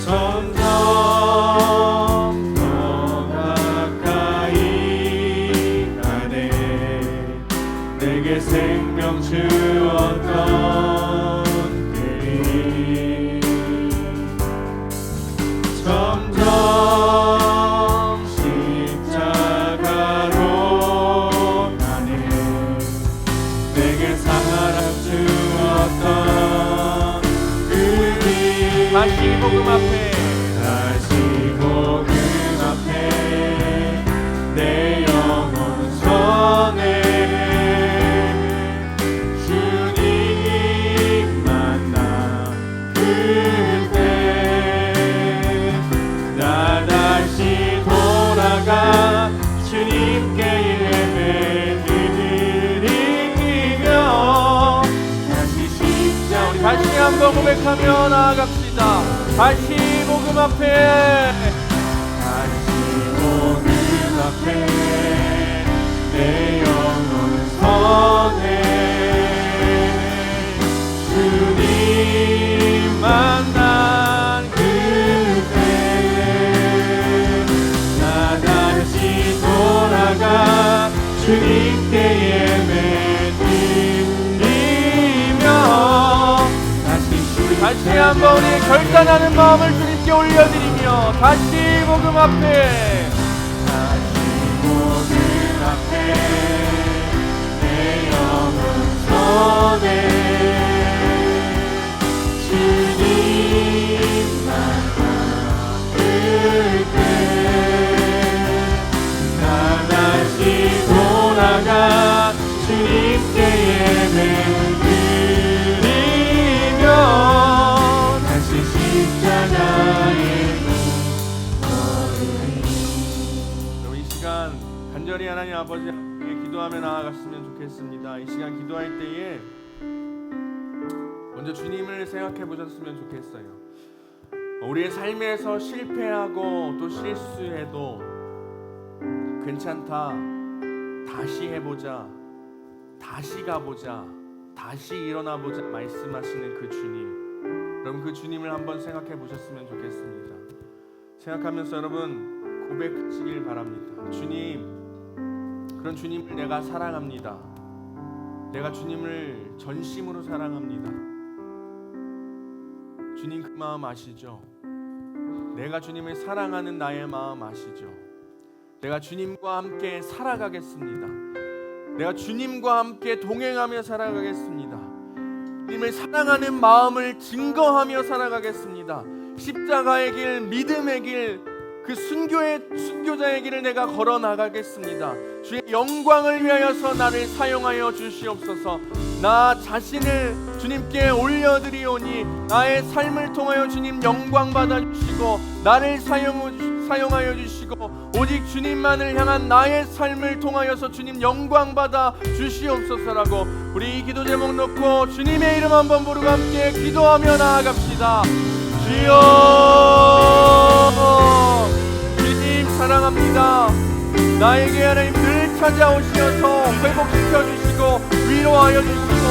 점점 더 가까이 가네. 내게 생명 주었던 그 길 점점 십자가로 가네. 내게 사랑 주었던 그 길 다시 복음 앞에, 다시 복음 앞에 내 영혼 선해 주님 만나 그때 나 다시 돌아가 주님께 예배 드리며 다시 십자가 우리 다시 한번 고백하며 나아갑시다. 다시 복음 앞에, 다시 복음 앞에 내 영혼 선해 주님 만난 그때 나 다시 돌아가 주님께 예배 드리며 다시 다시 한번 우리의 결단하는 마음을 주님께 올려드리며 다시 복음 앞에 내 영혼 전해 주님만 받을 때 나 다시 돌아가 주님께 예배를 드리며 다시 십자가에 이 시간 간절히 하나님 아버지 앞에 기도하며 나아갔으면 좋겠습니다. 이 시간 기도할 때에 먼저 주님을 생각해 보셨으면 좋겠어요. 우리의 삶에서 실패하고 또 실수해도 괜찮다, 다시 해보자, 다시 가보자, 다시 일어나보자 말씀하시는 그 주님, 여러분 그 주님을 한번 생각해 보셨으면 좋겠습니다. 생각하면서 여러분 고백하시길 바랍니다. 주님, 그런 주님을 내가 사랑합니다. 내가 주님을 전심으로 사랑합니다. 주님 그 마음 아시죠? 내가 주님을 사랑하는 나의 마음 아시죠? 내가 주님과 함께 살아가겠습니다. 내가 주님과 함께 동행하며 살아가겠습니다. 주님을 사랑하는 마음을 증거하며 살아가겠습니다. 십자가의 길, 믿음의 길, 그 순교자의 길을 내가 걸어 나가겠습니다. 주의 영광을 위하여서 나를 사용하여 주시옵소서. 나 자신을 주님께 올려드리오니 나의 삶을 통하여 주님 영광 받아 주시고 나를 사용하여 주시고 오직 주님만을 향한 나의 삶을 통하여서 주님 영광 받아 주시옵소서라고 우리 이 기도 제목 놓고 주님의 이름 한번 부르고 함께 기도하며 나아갑시다. 주여, 주님 사랑합니다. 나에게 하나님 늘 찾아오시어서 회복시켜 주시고 위로하여 주시고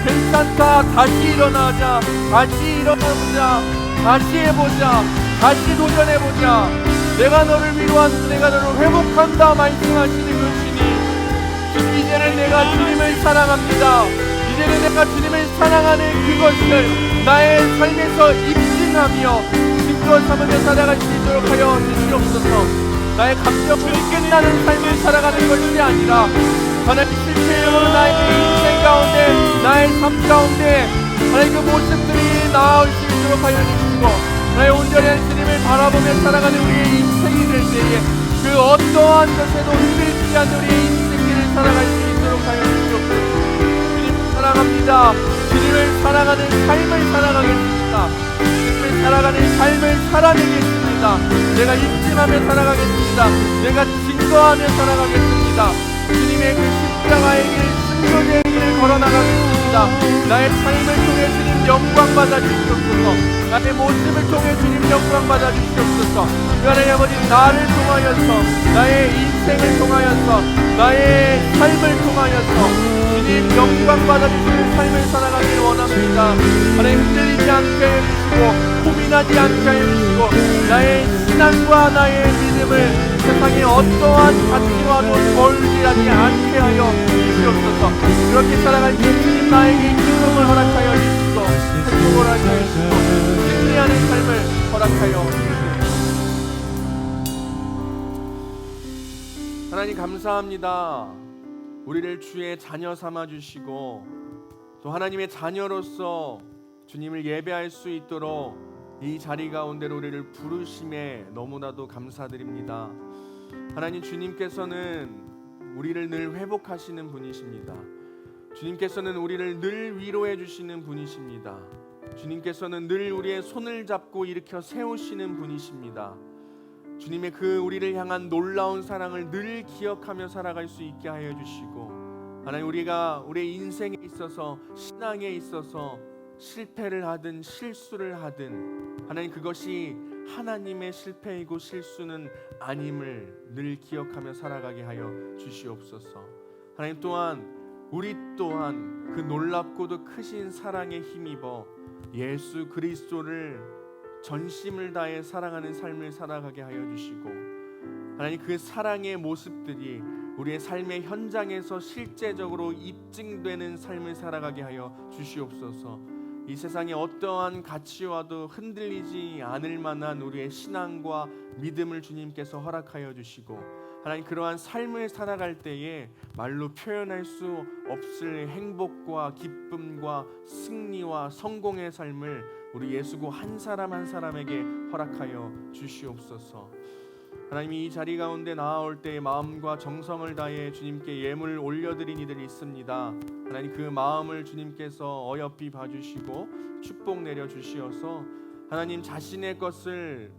괜찮다, 다시 일어나자, 다시 일어나보자, 다시 해보자, 다시 도전해보자. 내가 너를 위로한다, 내가 너를 회복한다 말씀하시는 그 주님, 이제는 내가 주님을 사랑합니다. 이제는 내가 주님을 사랑하는 그것을 나의 삶에서 입증하며 증거 삼으며 살아갈 수 있도록 하여 주시옵소서. 나의 감정으로 끝나는 삶을 살아가는 것이 아니라 하나님 실패로 나의 인생 가운데, 나의 삶 가운데 하나님 그 모습들이 나올 수 있도록 하여 주시고 나의 온전한 주님을 바라보며 살아가는 우리의 인생이 될 때에 그 어떠한 것에도 흔들리지 않는 우리의 인생길을 살아갈 수 있도록 하여 주시옵소서. 주님 사랑합니다. 주님을 사랑하는 삶을 살아가겠습니다. 주님을 살아가는 삶을 살아내겠습니다. 내가 입증하며 살아가겠습니다. 내가 증거하며 살아가겠습니다. 주님의 그 십자가의 길, 순교의 길을 걸어나가겠습니다. 나의 삶을 통해 주님 영광 받아 주시옵소서. 나의 모습을 통해 주님 영광 받아 주시옵소서. 하나님 아버지, 나를 통하여서, 나의 인생을 통하여서, 나의 삶을 통하여서 주님 영광 받아 주시는 삶을 살아가길 원합니다. 하나님 흔들리지 않게 해주시고 고민하지 않게 해주시고 나의 신앙과 나의 믿음을 세상의 어떠한 가치와도 멀리하지 않게 하여 주시옵소서. 그렇게 살아갈 때 주님 나에게 기쁨을 허락하여 주시고 행복을 허락하여 주시고 승리하는 삶을 허락하여 주시옵소서. 하나님 감사합니다. 우리를 주의 자녀 삼아 주시고 또 하나님의 자녀로서 주님을 예배할 수 있도록 이 자리 가운데로 우리를 부르심에 너무나도 감사드립니다. 하나님, 주님께서는 우리를 늘 회복하시는 분이십니다. 주님께서는 우리를 늘 위로해 주시는 분이십니다. 주님께서는 늘 우리의 손을 잡고 일으켜 세우시는 분이십니다. 주님의 그 우리를 향한 놀라운 사랑을 늘 기억하며 살아갈 수 있게 하여 주시고 하나님, 우리가 우리의 인생에 있어서 신앙에 있어서 실패를 하든 실수를 하든 하나님, 그것이 하나님의 실패이고 실수는 아님을 늘 기억하며 살아가게 하여 주시옵소서. 하나님, 또한 우리 또한 그 놀랍고도 크신 사랑에 힘입어 예수 그리스도를 전심을 다해 사랑하는 삶을 살아가게 하여 주시고 하나님, 그 사랑의 모습들이 우리의 삶의 현장에서 실제적으로 입증되는 삶을 살아가게 하여 주시옵소서. 이 세상의 어떠한 가치와도 흔들리지 않을 만한 우리의 신앙과 믿음을 주님께서 허락하여 주시고, 하나님 그러한 삶을 살아갈 때에 말로 표현할 수 없을 행복과 기쁨과 승리와 성공의 삶을 우리 예수고 한 사람 한 사람에게 허락하여 주시옵소서. 하나님, 이 자리 가운데 나아올 때에 마음과 정성을 다해 주님께 예물을 올려드린 이들이 있습니다. 하나님, 그 마음을 주님께서 어여삐 봐주시고 축복 내려주시어서 하나님 자신의 것을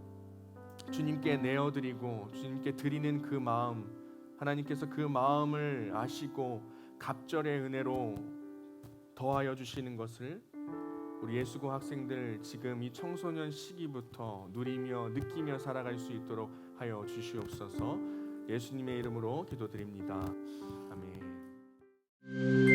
주님께 내어드리고 주님께 드리는 그 마음, 하나님께서 그 마음을 아시고 갑절의 은혜로 더하여 주시는 것을 우리 예수고 학생들 지금 이 청소년 시기부터 누리며 느끼며 살아갈 수 있도록 하여 주시옵소서. 예수님의 이름으로 기도드립니다. 아멘.